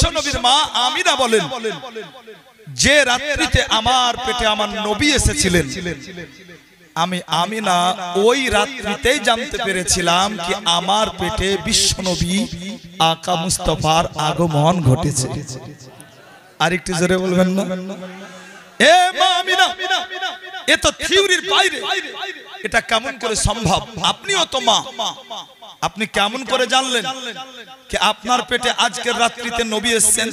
বিশ্বনবীর মা আমিনা বলেন, যে রাত্রিতে আমার পেটে আমার নবী এসেছিলেন, আমি আমিনা ওই রাত্রিতেই জানতে পেরেছিলাম কি আমার পেটে বিশ্বনবী আকা মুস্তাফার আগমন ঘটেছে। আরেকটু জোরে বলবেন না? এ মা আমিনা, এ তো থিওরির বাইরে, এটা কেমন করে সম্ভব? আপনিও তো মা, আপনি কেমন করে জানলেন কি আপনার পেটে আজকের রাত্রিতে নবী এসেছেন?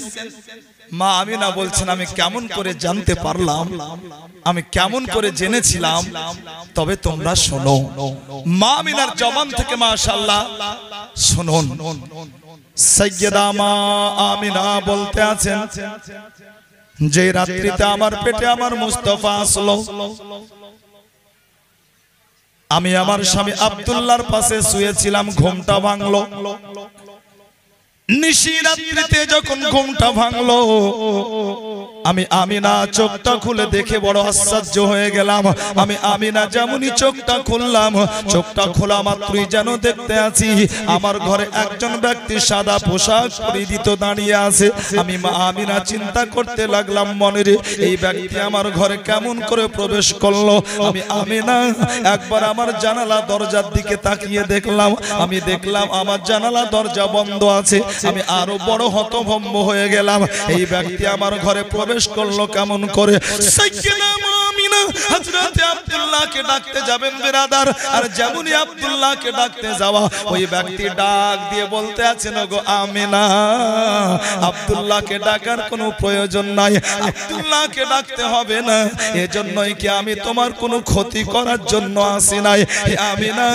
মা আমিনা বলছেন, আমি কেমন করে জানতে পারলাম, আমি কেমন করে জেনেছিলাম, তবে তোমরা শোনো। মা আমিনার জবান থেকে মাশাআল্লাহ শুনুন। সাইয়্যেদা মা আমিনা বলতে আছেন, যে রাত্রিতে আমার পেটে আমার মুস্তাফা আসলো, আমি আমার স্বামী আব্দুল্লাহর পাশে শুয়েছিলাম, ঘুমটা ভাঙলো। নিশি রাত্রিতে যখন ঘুমটা ভাঙলো, আমি আমিনা চোখটা খুলে দেখে বড় আশ্চর্য হয়ে গেলাম। আমি আমিনা যেমনই চোখটা খুললাম, চোখটা খোলা মাত্রই যেন দেখতে আছি আমার ঘরে একজন ব্যক্তি সাদা পোশাক পরিহিত দাঁড়িয়ে আছে। আমি মা আমিনা চিন্তা করতে লাগলাম, মনে রে এই ব্যক্তি আমার ঘরে কেমন করে প্রবেশ করলো। আমি আমিনা একবার আমার জানালা দরজার দিকে তাকিয়ে দেখলাম, আমি দেখলাম আমার জানালা দরজা বন্ধ আছে। আমি আরো বড় হতভম্ব হয়ে গেলাম, এই ব্যক্তি আমার ঘরে প্রবেশ করলো কেমন করে? সাইয়্যেদা আমিনা হযরত আব্দুল্লাহকে ডাকতে যাবেন বিরাদার, আর যেমনই আব্দুল্লাহকে ডাকতে যাওয়া, ওই ব্যক্তি ডাক দিয়ে বলতে আছেন, গো আমিনা, আব্দুল্লাহকে ডাকার কোনো প্রয়োজন নাই, আব্দুল্লাহকে ডাকতে হবে না, এজন্যই কি আমি তোমার কোনো ক্ষতি করার জন্য আসি নাই। হে আমিনা,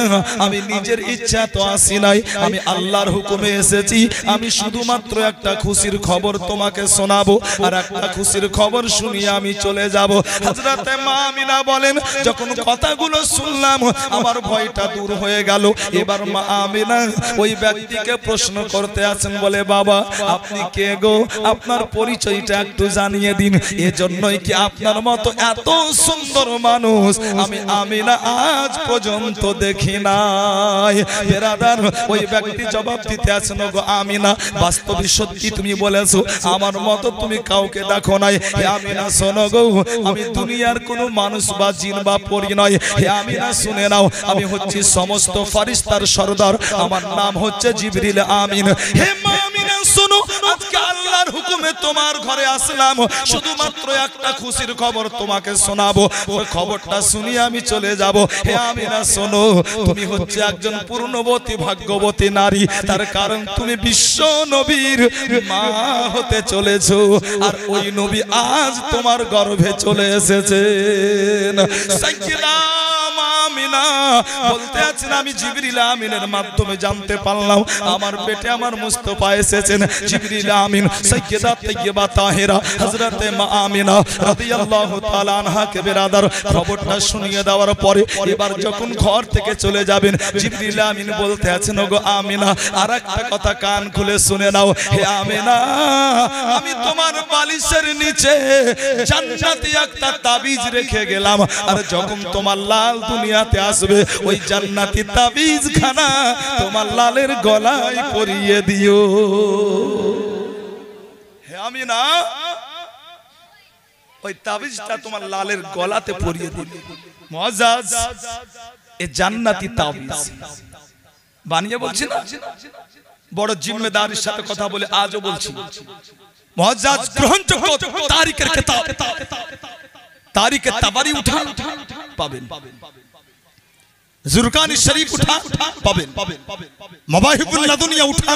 আমি নিজের ইচ্ছা তো আসি নাই, আমি আল্লাহর হুকুমে এসেছি। আমি শুধুমাত্র একটা খুশির খবর তোমাকে শোনাবো, আর একটা খুশির খবর শুনিয়ে আমি চলে যাব। হযরতে মা আমিনা বলেন, যখন কথাগুলো শুনলাম আমার ভয়টা দূর হয়ে গেল। এবার মা আমিনা ওই ব্যক্তিকে প্রশ্ন করতে আছেন, বলে, বাবা আপনি কে গো? আপনার পরিচয়টা একটু জানিয়ে দিন, এজন্যই কি আপনার মতো এত সুন্দর মানুষ আমি আমিনা আজ পর্যন্ত দেখি নাই। বিরাদার, ওই ব্যক্তি জবাব দিতে আছেন, গো আমিনা, বাস্তবে সত্যি তুমি বলেছো, আমার মতো তুমি কাউকে দেখো নাই। হে আমিনা শোনো গো, আমি দুনিয়ার কোনো মানুষ বা জিন বা পরী নয়। হে আমিনা শুনে নাও, আমি হচ্ছি সমস্ত ফেরেশতার সরদার, আমার নাম হচ্ছে জিবরিল আমিন। হে মা আমিনা শোনো, আজকে আল্লাহর হুকুমে তোমার ঘরে আসলাম, শুধুমাত্র একটা খুশির খবর তোমাকে শোনাবো, ওই খবরটা শুনিয়ে আমি চলে যাব। হে আমিনা শোনো, তুমি হচ্ছে একজন পূর্ণবতী ভাগ্যবতী নারী, তার কারণ তুমি বিশ্ব নবীর মা হতে চলেছো, আর ওই নবী আজ তোমার গর্ভে চলে এসেছেন। সাইয়্যেদা আমিনা বলতে আছেন, আমি জিবরিল আমিনের মাধ্যমে জানতে পারলাম আমার পেটে আমার মুস্তাফা এসেছেন। জিবরিল আমিন সাইয়্যেদা তাইয়্যিবা তাহেরা হযরতে মা আমিনা রাদিয়াল্লাহু তাআলা আনহাকে বিরাদার খবরটা শুনিয়ে দেওয়ার পরে এবার যখন ঘর থেকে চলে যাবেন, জিবরিল আমিন বলতে আছেন, গো আমিনা, আর একটা কথা কান খুলে শুনে নাও। হে আমিনা, আমি তোমার বালিশের নিচে জান্নাতি একটা তাবিজ রেখে গেলাম, আর যখন তোমার লাল দুনিয়াতে আসবে, ওই জান্নাতি তাবিজ খানা তোমার লালের গলায় পরিয়ে দিও। হে আমিনা, ওই তাবিজটা তোমার লালের গলাতে পরিয়ে দিও। মুআজ্জাজ, এই জান্নাতি তাবিজ বানিয়ে বলছি না, বড় জিম্মেদারির সাথে কথা বলে আজও বলছি। মুআজ্জাজ গ্রহণযোগ্য তারিখের কিতাব, তারিখে তাবারি উঠা পাবেন, জুরকানি শরীফ উঠা পাবেন, মাবাহিবুল লাদুনিয়া উঠা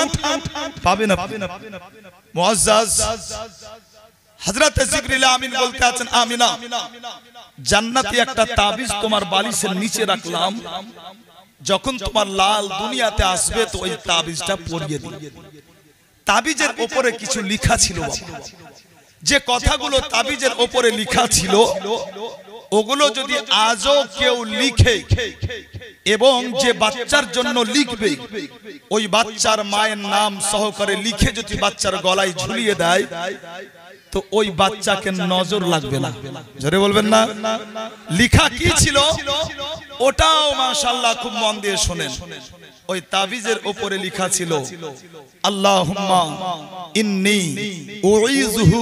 পাবেন। মুআজ্জাজ হযরত জিবরিল আমিন বলতে আছেন, আমিনা, জান্নাতি একটা তাবিজ তোমার বালিশের নিচে রাখলাম, যখন তোমার লাল দুনিয়াতে আসবে তো ওই তাবিজটা পরিয়ে দিও। তাবিজের উপরে কিছু লেখা ছিল, যে কথাগুলো তাবিজের উপরে লেখা ছিল ওগুলো যদি আজও কেউ লিখে এবং যে বাচ্চার জন্য লিখবে ওই বাচ্চার মায়ের নাম সহকারে লিখে যদি বাচ্চার গলায় ঝুলিয়ে দেয়, তো ওই বাচ্চাকে নজর লাগবে না। জোরে বলবেন না? লেখা কি ছিল ওটাও মাশাআল্লাহ খুব মন দিয়ে শুনেন। ওই তাবিজের উপরে লেখা ছিল আল্লাহুম্মা ইন্নী উঈযুহু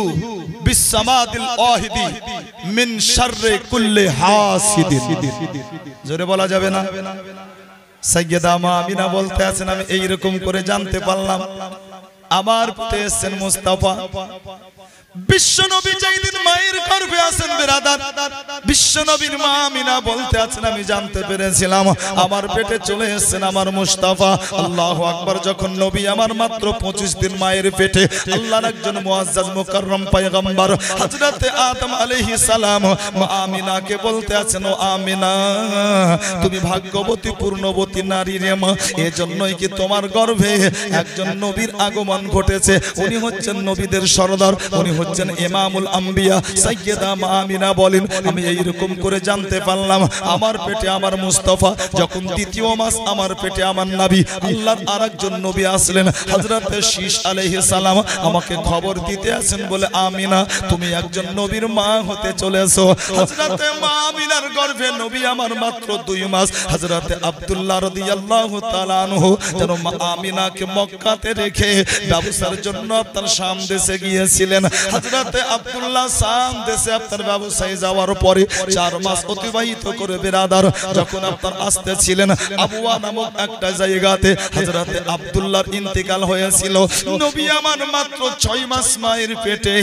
বিসসামাদিল ওয়াহিদি মিন শাররি কুল্লি হাসিদিন। জোরে বলা যাবে না? সাইয়্যিদা মা আমিনা বলতে আছেন আমি এই রকম করে জানতে পারলাম আমার পেটে এসেছেন মুস্তাফা। বিশ্বনবী যেদিন মায়ের গর্ভে আছেন বেরাদার, বিশ্বনবীর মা আমিনা বলতে আছেন আমি জানতে পেরেছিলাম আমার পেটে চলে এসেছেন আমার মুস্তাফা। আল্লাহু আকবার। যখন নবী আমার মাত্র 25 দিন মায়ের পেটে, আল্লাহর একজন মুআজ্জাজ মুকাররম পয়গম্বর হযরতে আদম আলাইহিস সালাম মা আমিনাকে বলতে আছেন ও আমিনা তুমি ভাগ্যবতী পূর্ণবতী নারী রে মা, এজন্যই কি তোমার গর্ভে একজন নবীর আগমন ঘটেছে। উনি হচ্ছেন নবীদের সরদার, উনি হচ্ছেন ইমামুল আম্বিয়া। সাইয়্যিদা মা আমিনা বলেন আমি এই রকম করে জানতে পারলাম আমার পেটে আমার মুস্তাফা। যখন দ্বিতীয় মাস আমার পেটে আমার নবী, আল্লাহর আরেকজন নবী আসলেন হযরতে শীশ আলাইহিস সালাম আমাকে খবর দিতে আছেন বলে আমিনা তুমি একজন নবীর মা হতে চলেছো। হযরতে মা আমিনার গর্ভে নবী আমার মাত্র 2 মাস। হযরতে আব্দুল্লাহ রাদিয়াল্লাহু তাআলা আনহু যেন মা আমিনাকে মক্কাতে রেখে ব্যবসার জন্য আপনার শাম দেশে গিয়েছিলেন। হযরতে আব্দুল্লাহ শাম দেশে আপনার ব্যবসায় যাওয়ার পরে 4 মাস অতিবাহিত করে বেরাদার যখন আপনার আসতে ছিলেন আবওয়া নামক একটা জায়গাতে হযরতে আব্দুল্লাহর ইন্তেকাল হয়েছিল। নবী আমার মাত্র 6 মাস মায়ের পেটে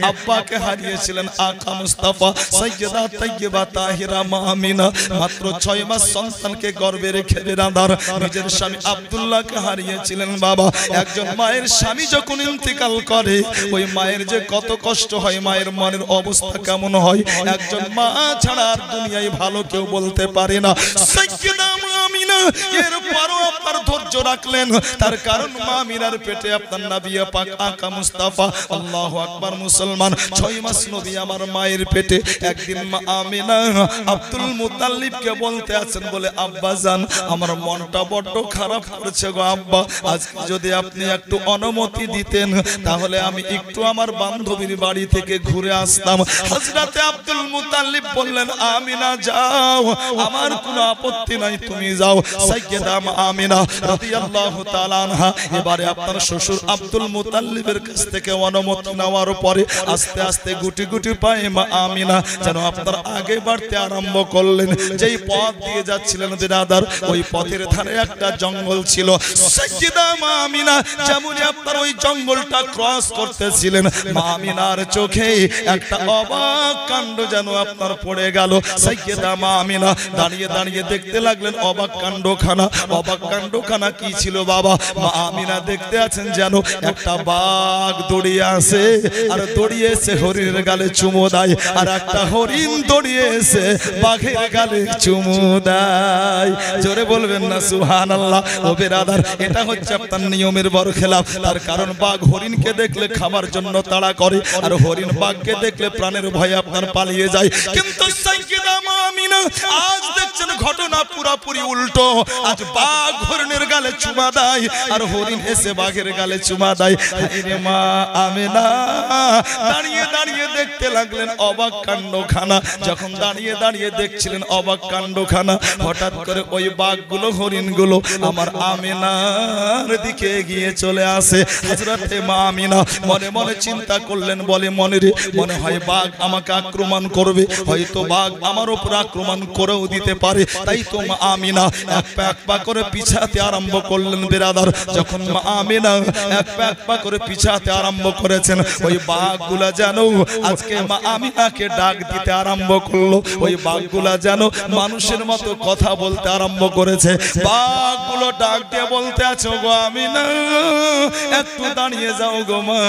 আব্বাকে হারিয়েছিলেন আকা মুস্তাফা সাইয়্যিদা তাইয়্যিবা তাহিরা মা আমিনা মাত্র 6 মাস সন্তানকে গর্ভে রেখে বেরাদার নিজের স্বামী আব্দুল্লাহকে হারিয়েছিলেন। বাবা একজন মায়ের স্বামী যখন ইন্তেকাল করে ওই মায়ের যে কত কষ্ট হয়, মায়ের মনের অবস্থা কেমন হয় একজন মা ছাড়া আর দুনিয়ায় ভালো কেউ বলতে পারে না। সাইয়্যিদা মা আমিনা এরপরও আপনার ধৈর্য রাখলেন, তার কারণ মা আমিনার পেটে আপনার নবী পাক আকা মুস্তাফা। আল্লাহু আকবার। মুসলমান 6 মাস নবী আমার মায়ের পেটে। একদিন মা আমিনা আব্দুল মুত্তালিবকে বলতে আছেন বলে আব্বা জান আমার মনটা বড্ড খারাপ করছে গো আব্বা, আজকে যদি আপনি একটু অনুমতি দিতেন তাহলে আমি একটু আমার বান্ধবীর বাড়ি থেকে ঘুরে আসতাম। হযরতে আব্দুল মুত্তালিব বললেন আমিনা যাও, আমার কোনো আপত্তি নাই, তুমি যাও। সাইয়্যিদা মা আমিনা রাদিয়াল্লাহু তাআলা আনহা এবারে আপনার শ্বশুর আব্দুল মুত্তালিবের কাছ থেকে অনুমতি নেওয়ার পরে আস্তে আস্তে গুটি গুটি পায়ে মা আমিনা যেন আপনার আগে বাড়তে আরম্ভ করলেন। যেই পথ দিয়ে যাচ্ছিলেন বেরাদার ওই পথের ধারে একটা জঙ্গল ছিল। সাইয়্যিদা মা আমিনা যেমন আপনার ওই জঙ্গলটা ক্রস করতেছিলেন মা আমিনার চোখে একটা অবাক কাণ্ড যেন আপনার পড়ে গেল। সাইয়্যিদা মা আমিনা দাঁড়িয়ে দাঁড়িয়ে দেখতে লাগলেন অবাক কাণ্ডখানা। অবাক কাণ্ডখানা কি ছিল বাবা? মা আমিনা দেখতে আছেন যেন একটা বাঘ দৌড়িয়ে আসে আর দৌড়িয়ে এসে হরিণের গালে চুমু দেয়, আর একটা হরিণ দৌড়িয়ে এসে বাঘের গালে চুমু দেয়। জোরে বলবেন না সুবহানাল্লাহ। ও বেরাদার এটা হচ্ছে আপনার নিয়মের বরখেলাপ। তার কারণ বাঘ হরিণকে দেখলে খাবার জন্য তাড়া করে আর হরিণ বাঘকে দেখলে প্রাণের ভয়ে আপনার পালিয়ে যায়। কিন্তু সাইয়্যিদা মা আমিনা আজ দেখছেন ঘটনা পুরোপুরি উল্টো। আজ বাঘ হরিণের গালে চুমা দেয় আর হরিণ এসে বাঘের গালে চুমা দেয়। হায়রে মা আমিনা দাঁড়িয়ে দাঁড়িয়ে দেখতে লাগলেন অবাক কাণ্ডখানা। যখন দাঁড়িয়ে দাঁড়িয়ে দেখছিলেন অবাক কাণ্ডখানা হঠাৎ করে ওই বাঘগুলো হরিণগুলো আমার আমিনার দিকে এগিয়ে চলে আসে। হযরতে মা আমিনা মনে মনে চিন্তা করলেন, বলে মনে রে মনে হয় বাঘ আমাকে আক্রমণ করবে, হয়তো বাঘ আমার উপর আক্রমণ করেও দিতে পারে। তাই তো মা আমিনা এক পা করে পিছাতে আরম্ভ করলেন বেরাদার। যখন মা আমিনা এক পা করে পিছাতে আরম্ভ করেছেন ওই বাঘগুলা যেন আজকে মা আমিনাকে ডাক দিতে আরম্ভ করলো। ওই বাঘগুলা যেন মানুষের মতো কথা বলতে আরম্ভ করেছে। বাঘগুলো ডাক দিয়ে বলতে আছো গো আমিনা একটু দাঁড়িয়ে যাও গো মা,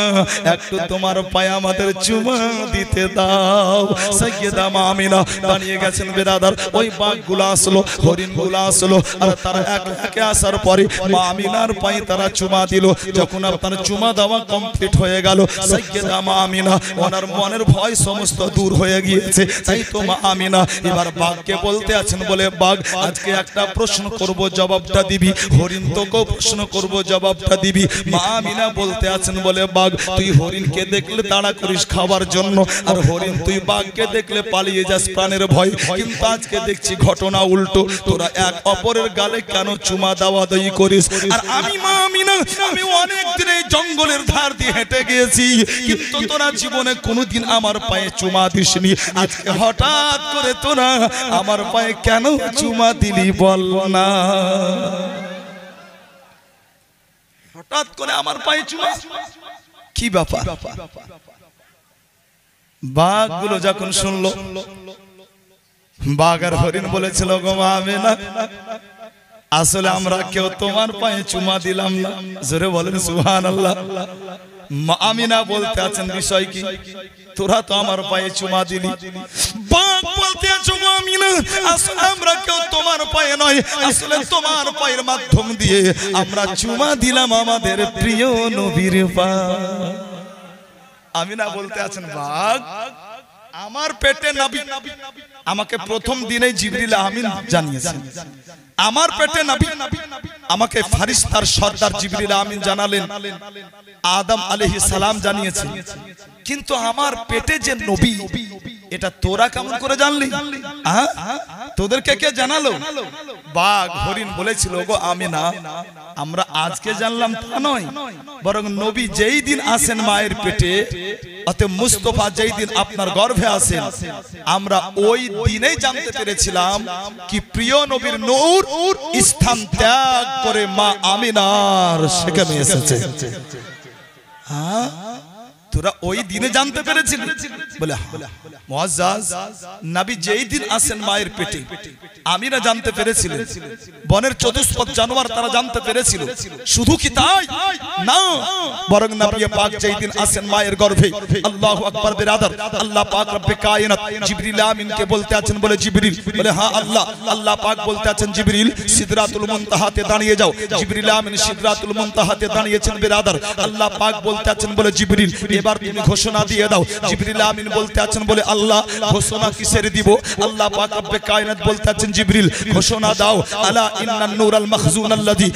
একটু তোমার পায়ে আমাদের চুমা দিতে দাও। সাইয়্যিদা মা আমিনা দাঁড়িয়ে গেছেন বেরাদার। ওই বাঘগুলো আসলো, হরিণগুলো আসলো, আর তারা এক একে আসার পরে মা আমিনার পায়ে তারা চুমা দিল। যখন আপনার চুমা দেওয়া কমপ্লিট হয়ে গেল সাইয়্যিদা মা আমিনা ওনার মনের ভয় সমস্ত দূর হয়ে গিয়েছে। তাই তো মা আমিনা এবার বাঘকে বলতে আছেন বলে বাঘ আজকে একটা প্রশ্ন করব জবাবটা দিবি, হরিণ তোকেও প্রশ্ন করব জবাবটা দিবি। মা আমিনা বলতে আছেন বলে বাঘ তুই হরিণকে দেখলে তাড়া করিস খাবার জন্য, আর হরিণ তুই বাঘকে দেখলে পালিয়ে যাস প্রাণের শয়তানের ভয়। কিন্তু আজকে দেখছি ঘটনা উল্টো, তোরা এক অপরের গালে কেন চুমা দাওয়াদাই করিস? আর আমি মা আমিনা, আমি অনেক দিন এই জঙ্গলের ধার দিয়ে হেঁটে গিয়েছি, কিন্তু তোরা জীবনে কোনোদিন আমার পায়ে চুমা দিসনি। আজকে হঠাৎ করে তোরা আমার পায়ে কেন চুমা দিলি বল না? হঠাৎ করে আমার পায়ে চুমা, কি ব্যাপার? বাঘগুলো যখন শুনলো, বাঘ আর হরিণ বলেছিল, গো মা আমিনা, আসলে আমরা কেউ তোমার পায়ে চুমা দিলাম না। জোরে বলেন সুবহানাল্লাহ। মা আমিনা বলতে আছেন বিষয় কি? তোরা তো আমার পায়ে চুমা দিলি। বাঘ বলতে আছো, গো আমিনা, আসলে আমরা কেউ তোমার পায়ে নয়, আসলে তোমার পায়ের মাধ্যম দিয়ে আমরা চুমা দিলাম আমাদের প্রিয় নবীর পায়ে। আমিনা বলতে আছেন, বাঘ আমার পেটে নবী, আমাকে প্রথম দিনে জিবরিল আমিন জানিয়েছেন। আমার পেটে নবী, আমাকে ফারিস্তার সর্দার জিবরিল আমিন জানালেন, আদম আলাইহিস সালাম জানিয়েছেন। কিন্তু আমার পেটে যে নবী, এটা তোরা কেমন করে জানলি? তোদেরকে কে জানালো? বাঘ হরিণ বলেছিল, গো আমিনা, আমরা আজকে জানলাম তা নয়, বরং নবী যেই দিন আসেন মায়ের পেটে, অতএব মুস্তাফা যেই দিন আপনার গর্ভে আসেন, আমরা ওই দিনেই জানতে পেরেছিলাম কি প্রিয় নবীর নূর স্থান ত্যাগ করে মা আমিনার সেখানে এসেছে। হ্যাঁ, তোরা ওই দিনে জানতে পেরেছিলি? বলে মুআজ্জাজ, নবী যেই দিন আসেন মায়ের পেটে, আমিনা জানতে পেরেছিলেন, বনের চতুষ্পদ জানোয়ার তারা জানতে পেরেছিল। শুধু কি তাই না, বরং নবী পাক যেই দিন আসেন মায়ের গর্ভে, আল্লাহু আকবার বিরাদার, আল্লাহ পাক রব্বে কায়নাত জিবরিল আমিনকে বলতে আছেন, বলে জিবরিল, বলে হ্যাঁ আল্লাহ, আল্লাহ পাক বলতে আছেন, জিবরিল সিদরাতুল মুনতাহাতে দাঁড়িয়ে যাও। জিবরিল আমিন সিদরাতুল মুনতাহাতে দাঁড়িয়েছেন বিরাদার, আল্লাহ পাক বলতে আছেন, বলে জিবরিল এবার তুমি ঘোষণা দিয়ে দাও। জিবরিল আমিন বলতে আছেন, বলে আল্লাহ ঘোষণা কিসের দিব? আল্লাহ পাক রব্বে কায়নাত বলতে আছেন, জিবরিল ঘোষণা দাও, আলা ইন্নান নূরাল মাখজুন আল্লাযী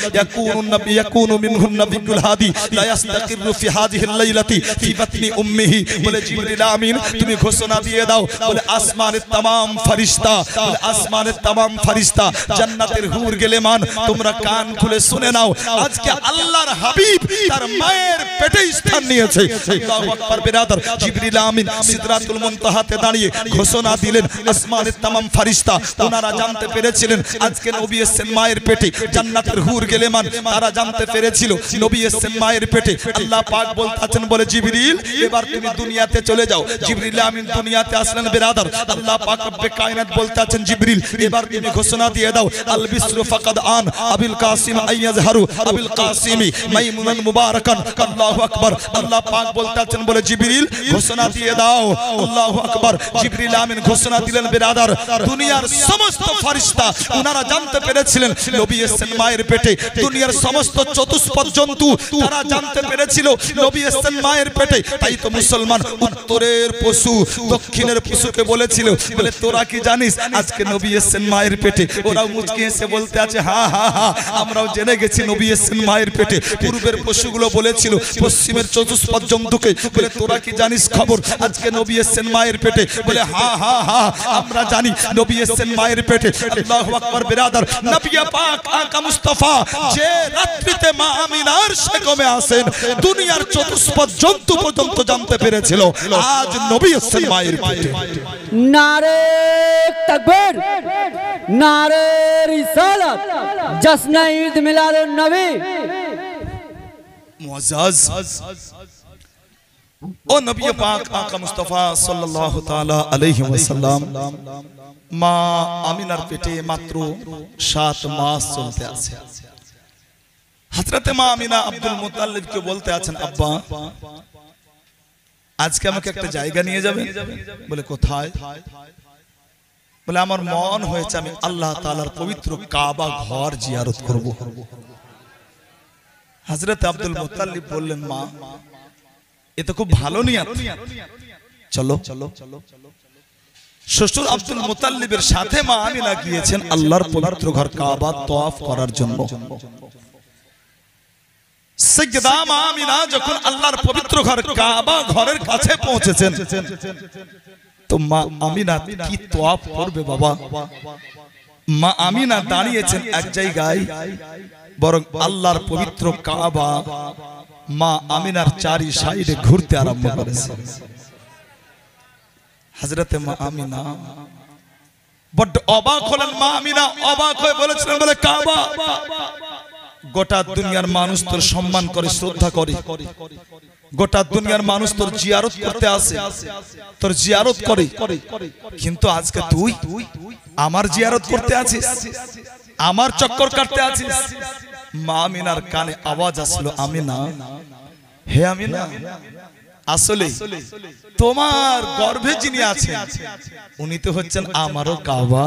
ইয়াকুনু মিনহু নাবিয়ুল হাদি লা ইস্তাকিরু ফি হাযিহিল লাইলাতি ফি বাতনি উম্মিহি। বলে জিবরিল আমিন তুমি ঘোষণা দিয়ে দাও, বলে আসমানের तमाम ফেরেশতা, বলে আসমানের तमाम ফেরেশতা, জান্নাতের হুর গেলেমান, তোমরা কান খুলে শুনে নাও, আজকে আল্লাহর হাবিব তার মায়ের পেটে স্থান নিয়েছে। আল্লাহু আকবার বিরাদার, জিবরিল আমিন সিদরাতুল মুনতাহাতে দাঁড়িয়ে ঘোষণা দিলেন। আসমানের तमाम ফেরেশতা ওনারা জানতে পেরেছিলেন আজকে নবী এসেছেন মায়ের পেটে, জান্নাতের হুর গেলেমান তারা জানতে পেরেছিল নবী এসেছেন মায়ের পেটে। আল্লাহ পাক বলতেছেন, বলে জিবরিল এবার তুমি দুনিয়াতে চলে যাও। জিবরিল আমিন দুনিয়াতে আসলেন বিরাদার, আল্লাহ পাক রব্বে কায়নাত বলতে আছেন, জিবরিল এবার তুমি ঘোষণা দিয়ে দাও, আল বিসরু ফাকাদ আন আবিল কাসিম আইয়াজহারু আবিল কাসিমি মাইমুনান মুবারাকান। আল্লাহু আকবার, আল্লাহ পাক বলতে আছেন, বলে জিবরিল ঘোষণা দিয়ে দাও। আল্লাহু আকবার, জিবরিল আমিন ঘোষণা দিলেন বিরাদার, দুনিয়ার সমস্ত ফেরেশতা ওনারা জানতে পেরেছিলেন নবী এসেছেন মায়ের পেটে। দুনিয়ার সমস্ত চতুষ্পদ জন্তু তারা জানতে পেরেছিল নবী এসেছেন মায়ের পেটে। তাই তো মুসলমান উত্তরের পশু দক্ষিণের পশুকে বলেছিল, বলে তোরা কি জানিস আজকে নবী এসেছেন মায়ের পেটে? ওরাও মুচকি হেসে বলতে আছে, হ্যাঁ হ্যাঁ হ্যাঁ, আমরাও জেনে গেছি নবী এসেছেন মায়ের পেটে। পূর্বের পশুগুলো বলেছিল পশ্চিমের চতুষ্পদ জন্তুকে, বলে তোরা কি জানিস খবর আজকে নবী এসেছেন মায়ের পেটে? বলে হ্যাঁ হ্যাঁ হ্যাঁ, আমরা জানি নবী এসেছেন মায়ের পেটে। আল্লাহু আকবার বিরাদার, নবী পাক আকা মুস্তাফা যে রাত্রিতে মা আমিনার সেকমে আসেন, দুনিয়ার চতুষ্পদ জন্তু পর্যন্ত জানতে পেরেছিল আজ নবী এসেছেন মায়ের পেটে। নারে তাকবীর, নারে রিসালাত, জশ্ন ঈদ মিলাদুন নবী। মুআজ্জাজ ও নবী পাক আকা মুস্তাফা সাল্লাল্লাহু তাআলা আলাইহি ওয়াসাল্লাম মা আমিনার পেটে মাত্র 7 মাস চলতে আছে। হযরতে মা আমিনা আব্দুল মুত্তালিবকে বলতে আছেন, আব্বা আজকে আমাকে একটা জায়গা নিয়ে যাবেন। বলে কোথায়? বলে আমার মন হয়েছে আমি আল্লাহ তাআলার পবিত্র কাবা ঘর জিয়ারত করব। হযরত আব্দুল মুত্তালিব বললেন, মা এ তো খুব ভালো নিয়ত, চলো। শ্বশুর আব্দুল মুত্তালিবের সাথে মা আমিনা গিয়েছেন আল্লাহর পবিত্র ঘর কাবা তওয়াফ করার জন্য। সাইয়্যিদা মা আমিনা যখন আল্লাহর পবিত্র ঘর কাবা ঘরের কাছে পৌঁছেছেন, তো মা আমিনা কি তোয়াফ করবে বাবা? মা আমিনা দাঁড়িয়েছেন এক জায়গায়, বরং আল্লাহর পবিত্র কাবা মা আমিনার চারি সাইডে ঘুরতে আরম্ভ করেছে। হযরতে মা আমিনা বড় অবাক হলেন। মা আমিনা অবাক হয়ে বলেছিলেন, বলে কাবা গোটা দুনিয়ার মানুষ তোর সম্মান করে, শ্রদ্ধা করে, গোটা দুনিয়ার মানুষ তোর জিয়ারত করতে আসে, তোর জিয়ারত করে, কিন্তু আজকে তুই আমার জিয়ারত করতে আছিস, আমার চক্কর কাটতে আছিস। মা আমিনার কানে আওয়াজ আসলো, আমিনা, হে আমিনা, আসলে তোমার গর্ভে যিনি আছেন উনি তো হচ্ছেন আমারও কাবা।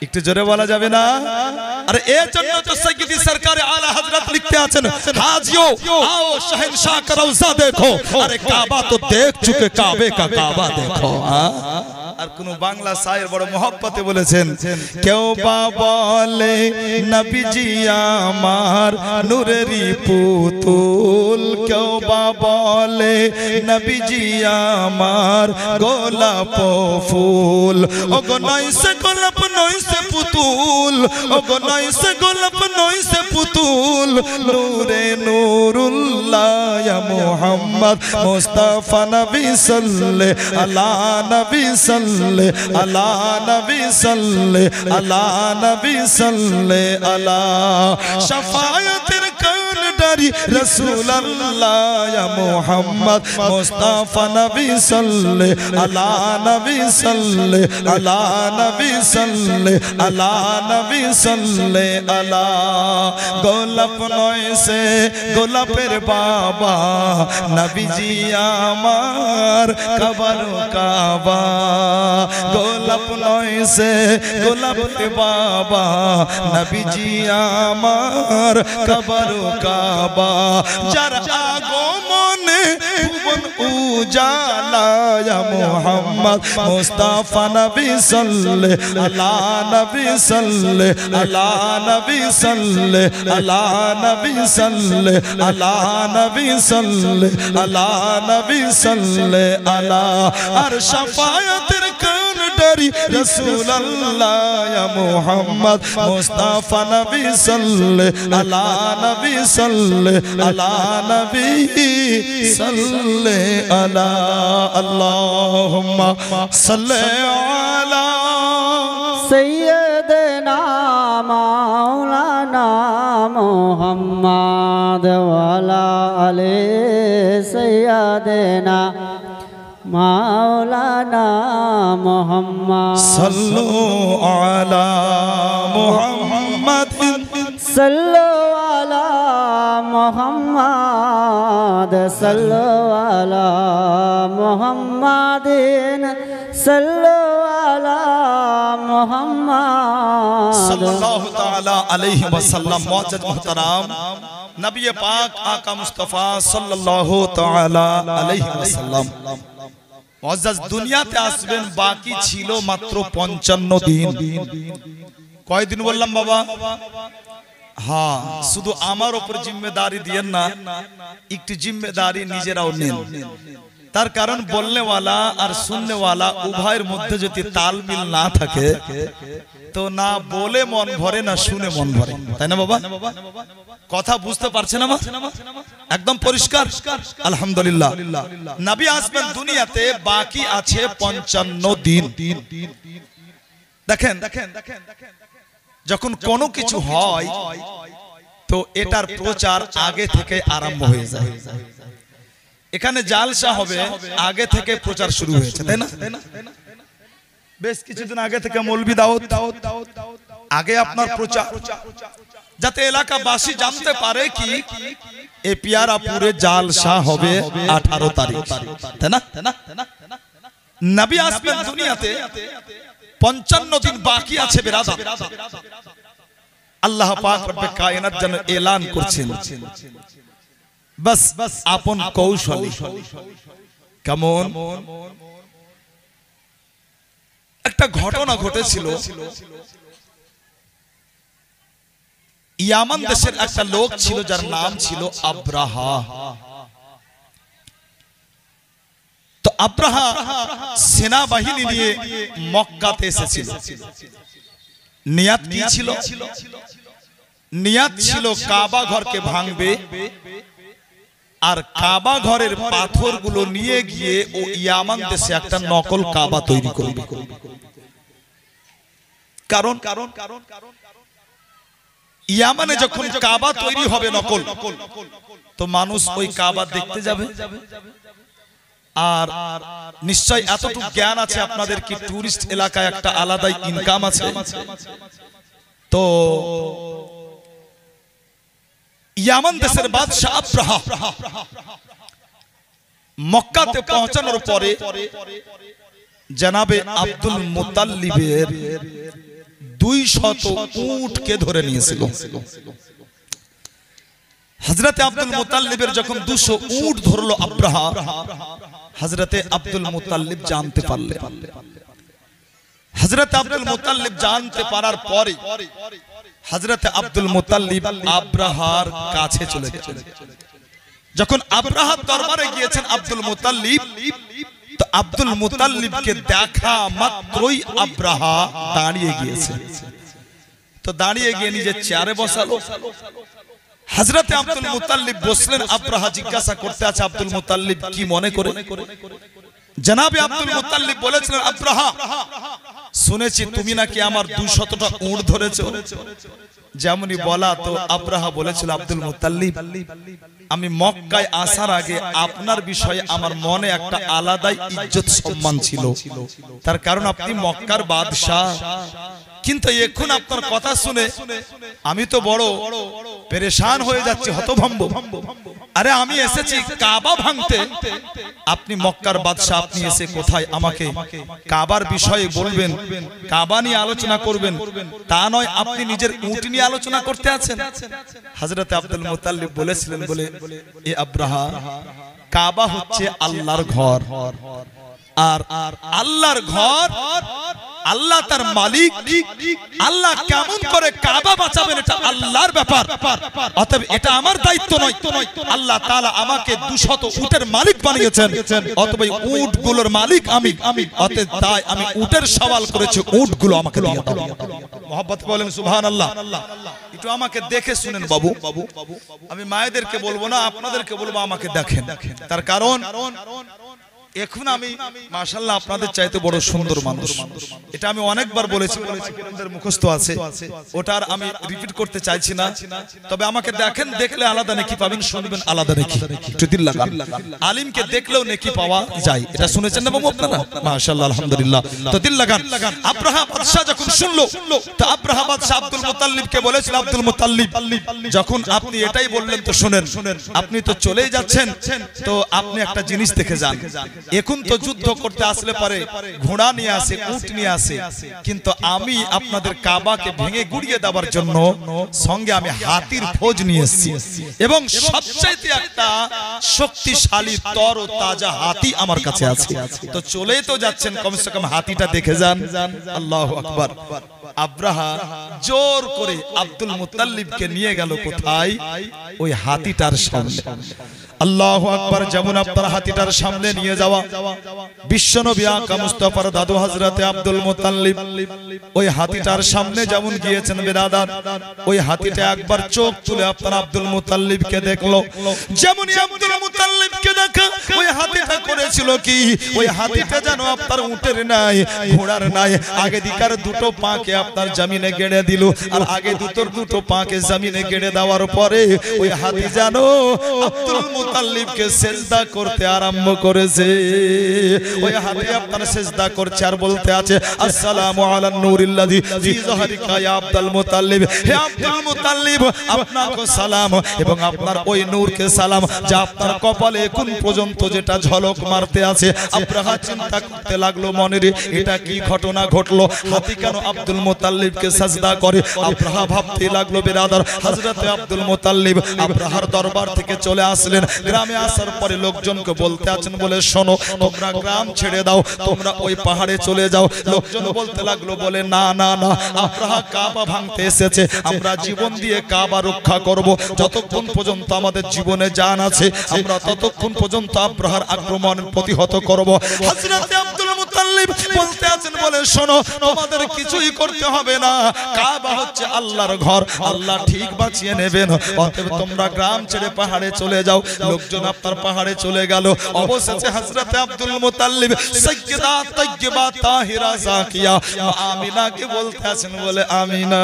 একটু জোরে বলা যাবে না? আরে এর জন্য তো সৈয়দি সরকার আলা হযরত লিখতে আছেন, হাজিও आओ शहंशाह का रौजा देखो, আরে কাবা তো দেখ চুকে, কাবে কা কাবা দেখো। আর কোন বাংলা শায়ের বড় মহব্বতে বলেছেন, কেউ বা বলে নবীজি আমার নূরেরই পুতুল, কেউ বা বলে নবীজি আমার গোলাপ ফুল। ও গো নয় সে গোলাপ নয় সে পুতুল, ও গো নয় সে গোলাপ নয় সে পুতুল, নূরে নূরুল্লাহ ইয়া মুহাম্মদ মুস্তাফা নবী সাল্লে আলা নবী সাল্লে আলা নবী সাল্লে আলা নবী সাল্লে আলা শাফায়াতের কান্ডারি রাসূলুল্লাহ ইয়া মুহাম্মদ মুস্তাফা নবী সাল্লে আলা নবী সাল্লে আলা নবী সাল্লে আলা নবী সাল্লে আলা। গোলাপ নয় সে গোলাপের বাবা, নবীজি আমার কাবার কাবা। গোলাপ নয় সে গোলাপের বাবা, নবীজি আমার কাবার কাবা। যার আগমনে ভুবন উজালা ইয়া মুহাম্মদ মুস্তাফা নবী সাল্লে আলা নবী সাল্লে আলা নবী সাল্লে আলা নবী সাল্লে আলা নবী সাল্লে আলা নবী সাল্লে আলা। আর শাফায়াতের কান্ডারি রাসূলুল্লাহ ইয়া মুহাম্মদ মুস্তাফা নবী সাল্লে আলা নবী সাল্লে আলা নবী সাল্লে আলা। আল্লাহুম্মা সাল্লি আলা सैयदना मौलाना मोहम्मद वाला आले सैयदना मौलाना मोहम्मद। सल्लु अला मुहम्मद सल्लु अला मोहम्मद, सल्लु अला मोहम्मदिन, सल्लु अला मोहम्मद सल्लल्लाहु ताला अलैहि वसल्लम। मुअज्जज मुहतरम नबी पाक आका मुस्तफा सल्लल्लाहु ताला अलैहि वसल्लम मुअज्जज দুনিয়াতে আসবেন, বাকি ছিল মাত্র 55 দিন। কয় দিন বললাম বাবা? হ্যাঁ, শুধু আমার উপর জিম্মেদারি দিয়েন না, একটু জিম্মেদারি নিজেরাও নেন। তার কারণ বলনেওয়ালা আর শুননেওয়ালা উভয়ের মধ্যে যদি তালমিল না থাকে তো না বলে মন ভরে, না শুনে মন ভরে, তাই না বাবা? কথা বুঝতে পারছেন আমার? একদম পরিষ্কার। আলহামদুলিল্লাহ, নবী আসবেন দুনিয়াতে, বাকি আছে 55 দিন। দেখেন, যখন কোনো কিছু হয় তো এটার প্রচার আগে থেকে আরম্ভ হয়ে যায়। এখানে জালসা হবে, আগে থেকে প্রচার শুরু হয়েছে, তাই না? বেশ কিছুদিন আগে থেকে মৌলবি দাওয়াত, আগে আপনার প্রচার, যাতে এলাকাবাসী জানতে পারে কি এই পিয়ারাপুরে জালসা হবে 18 তারিখ, তাই না? নবী আসবেন দুনিয়াতে, 55 দিন বাকি আছে বেরাদর। আল্লাহ পাক রব্বে কায়নাত যেন এলান করছেন, বাস আপন কৌশলী। কেমন? একটা ঘটনা ঘটেছিল। ইয়ামান দেশের একটা লোক ছিল যার নাম ছিল আব্রাহা। তো আব্রাহা সেনাবাহিনী নিয়ে মক্কাতে এসেছিল। নিয়াত কি ছিল? নিয়াত ছিল কাবা ঘরকে ভাঙবে আর কাবা ঘরের পাথরগুলো নিয়ে গিয়ে ও ইয়ামান দেশে একটা নকল কাবা তৈরি করবে। কারণ ইয়ামানে যখন কাবা তৈরি হবে নকল, তো মানুষ ওই কাবা দেখতে যাবে। আর নিশ্চয় এতটুকু জ্ঞান আছে আপনাদের কি টুরিস্ট এলাকায় একটা আলাদাই ইনকাম আছে। তো ইয়ামান দেশের বাদশা আব্রাহা মক্কাতে পৌঁছানোর পরে জনাবে আব্দুল মুতাল্লিবের 200 উটকে ধরে নিয়েছিল। হযরতে আব্দুল মুতাল্লিবের যখন 200 উট ধরলো আব্রাহা, হযরতে আব্দুল মুতাল্লিব জানতে পারলেন। হযরতে আব্দুল মুতাল্লিব জানতে পারার পরে হযরতে আব্দুল মুতাল্লিব আব্রাহার কাছে চলে গেলেন। যখন আব্রাহার দরবারে গিয়েছেন আব্দুল মুতাল্লিব, তো আব্দুল মুতাল্লিবকে দেখা মাত্রই আব্রাহা দাঁড়িয়ে গিয়েছে। তো দাঁড়িয়ে গিয়ে নিজের চেয়ারে বসালো। হযরতে আব্দুল মুতাল্লিব বসলেন। আব্রাহা জিজ্ঞাসা করতে আছে আব্দুল মুতাল্লিব কি মনে করে? জনাবে আব্দুল মুতাল্লিব বলেছিলেন, আব্রাহা শুনেছি তুমি নাকি আমার 200টা উট ধরেছো। যেমনই বলা, তো আব্রাহা বলেছিল, আব্দুল মুতাল্লিব আমি মক্কায় আসার আগে আপনার বিষয়ে আমার মনে একটা আলাদাই ইজ্জত সম্মান ছিল। তার কারণ আপনি মক্কার বাদশাহ। কিন্তু এখন আপনার কথা শুনে আমি তো বড় পেরেশান হয়ে যাচ্ছি, হতভম্ব। আরে আমি এসেছি কাবা ভাঙতে, আপনি মক্কার বাদশাহ, আপনি এসে কোথায় আমাকে কাবার বিষয়ে বলবেন, কাবা নিয়ে আলোচনা করবেন, তা নয় আপনি নিজের উট নিয়ে আলোচনা করতে আছেন। হযরত আব্দুল মুতাল্লিব বলেছিলেন, বলে এ আব্রাহা, কাবা হচ্ছে আল্লাহর ঘর, আর আল্লাহর ঘর, আল্লাহ তার মালিক। আল্লাহ কেমন করে কাবা বাঁচাবেন এটা আল্লাহর ব্যাপার, অতএব এটা আমার দায়িত্ব নয়। আল্লাহ তাআলা আমাকে 200 উটের মালিক বানিয়েছেন, অতএব উটগুলোর মালিক আমি। অতএব তাই আমি উটের সওয়াল করেছি, উটগুলো আমাকে দিয়ে দাও। মহব্বত বলেন সুবহানাল্লাহ। একটু আমাকে দেখে শুনেন বাবু, আমি মায়েদেরকে বলবো না, আপনাদেরকে বলবো আমাকে দেখেন। তার কারণ এখন আমি মাশাআল্লাহ আপনাদের চাইতে বড় সুন্দর মানুষ, এটা আমি অনেকবার বলেছি, আমাদের মুখস্থ আছে, ওটার আমি রিপিট করতে চাইছি না। তবে আমাকে দেখেন, দেখলে আলাদা নেকি পাবেন, শুনবেন আলাদা নেকি। একটু দিল লাগান, আলিমকে দেখলেও নেকি পাওয়া যায়, এটা শুনেছেন না বাবু আপনারা? মাশাআল্লাহ, আলহামদুলিল্লাহ। তো দিল লাগান। আব্রাহা বাদশা যখন শুনলো, তো আব্রাহা বাদশা আব্দুল মুতাল্লিবকে বলেছিল, আব্দুল মুতাল্লিব যখন আপনি এটাই বললেন, তো শুনেন, আপনি তো চলেই যাচ্ছেন, তো আপনি একটা জিনিস দেখে যান। এখন তো যুদ্ধ করতে আসলে পারে ঘোড়া নিয়ে আসে, উট নিয়ে আসে, কিন্তু আমি আপনাদের কাবাকে ভেঙে গুড়িয়ে দেওয়ার জন্য সঙ্গে আমি হাতির ফৌজ নিয়ে এসেছি, এবং সবচাইতে একটা শক্তিশালী তর ও তাজা হাতি আমার কাছে আছে। তো চলেই তো যাচ্ছেন, কমসে কম হাতিটা দেখে যান। আল্লাহু আকবার। আব্রাহা জোর করে আব্দুল মুতাল্লিবকে নিয়ে গেল কোথায়? ওই হাতিটার সামনে। আল্লাহু আকবার। যেমন আপনার হাতিটার সামনে নিয়ে যাওয়া, বিশ্বনবী আকা মুস্তাফার দাদু হযরতে আব্দুল মুতাল্লিব ওই হাতিটার সামনে যেমন গিয়েছেন বিরাদার, ওই হাতিটা একবার চোখ তুলে আপনার আব্দুল মুতাল্লিবকে দেখলো। যেমনই আব্দুল মুতাল্লিবকে দেখা, ওই হাতিটা করেছিল কি, ওই হাতিটা যেন আপনার উটের নাই, ঘোড়ার নাই, আগে দিকার দুটো পাকে আপনার জমিনে গেড়ে দিল, আর আগে দুটো পাকে জমিনে গেড়ে দেওয়ার পরে ওই হাতি যেন আব্দুল মুতাল্লিবকে সিজদা করতে আরম্ভ করেছে। ওই হাতি আপনার সিজদা করছে আর বলতে আছে, আসসালামু আলান নূরিল্লাযী ফি যহরিকা ইয়া আব্দুল মুতাল্লিব। হে আব্দুল মুতাল্লিব, আপনাকে সালাম, এবং আপনার ওই নূরকে সালাম যা আপনার কপালে এখন পর্যন্ত যেটা ঝলক মারতে আছে। আব্রাহা চিন্তা করতে লাগলো মনে, এটা কি ঘটনা ঘটলো, হাতি কেন আব্দুল মুতাল্লিবকে সিজদা করে? আব্রাহা ভাবতে লাগলো বিরাদার, হযরতে আব্দুল মুতাল্লিব আব্রাহার দরবার থেকে চলে আসলেন। গ্রামে আসার পরে লোকজনকে বলতে আছেন, বলে শোনো, তোমরা গ্রাম ছেড়ে দাও, তোমরা ওই পাহাড়ে চলে যাও। লোকজন বলতে লাগলো, বলে না না না, আব্রাহা কাবা ভাঙতে এসেছে, আমরা জীবন দিয়ে কাবা রক্ষা করব, যতক্ষণ পর্যন্ত আমাদের জীবনে জান আছে আমরা ততক্ষণ পর্যন্ত আব্রাহার আক্রমণের প্রতিহত করব। হযরত আব্দুল মুত্তালিব বলতে আছেন বলে শোনো তোমাদের কিছুই করতে হবে না, কাবা হচ্ছে আল্লাহর ঘর, আল্লাহ ঠিক বাঁচিয়ে নেবেন। অতএব তোমরা গ্রাম ছেড়ে পাহাড়ে চলে যাও। লোকজন আপনার পাহাড়ে চলে গেল। অবশেষে হযরত আব্দুল মুত্তালিব সাইয়্যিদা তাইয়্যিবা তাহিরা যাকিয়া আমিনাকে বলতে আছেন বলে আমিনা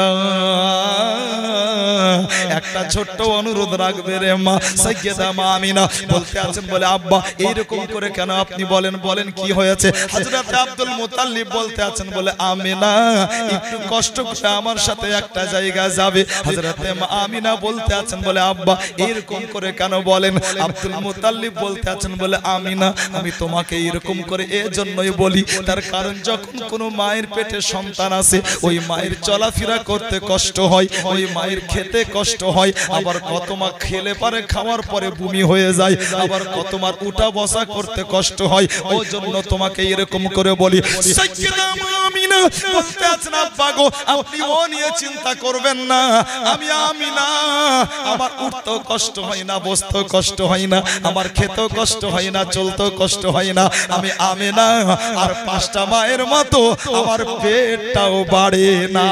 একটা ছোট্ট অনুরোধ রাখবে রে মা। সাইয়্যিদা মা আমিনা বলতে আছেন বলে আব্বা এইরকম করে কেন আপনি বলেন, বলেন কি হয়েছে? হযরত আব্দুল মুত্তালিব বলতে আছেন বলে আমিনা একটু কষ্ট করে আমার সাথে একটা জায়গা যাবে। হযরত মা আমিনা বলতে আছেন বলে আব্বা এরকম করে কেন বলেন? আব্দুল মুত্তালিব বলতে আছেন বলে আমিনা আমি তোমাকে এরকম করে এজন্যই বলি, তার কারণ যখন কোনো মায়ের পেটে সন্তান আছে ওই মায়ের চলাফেরা করতে কষ্ট হয়, ওই মায়ের খেতে কষ্ট হয়, আবার কত মা খেলে পারে খাওয়ার পরে বমি হয়ে যায়, আবার কত মার উঠা বসা করতে কষ্ট হয়, ওই জন্য তোমাকে এরকম করে বলি। সাইয়্যিদা আমিনা বলতে আছেন আব্বা গো আপনি ও নিয়ে চিন্তা করবেন না, আমি আমিনা আমার উঠতেও কষ্ট হয় না, বসতেও কষ্ট হয় না, আমার খেতেও কষ্ট হয় না, চলতেও কষ্ট হয় না, আমি আমিনা আর 5টা মায়ের মতো আমার পেটটাও বাড়ে না।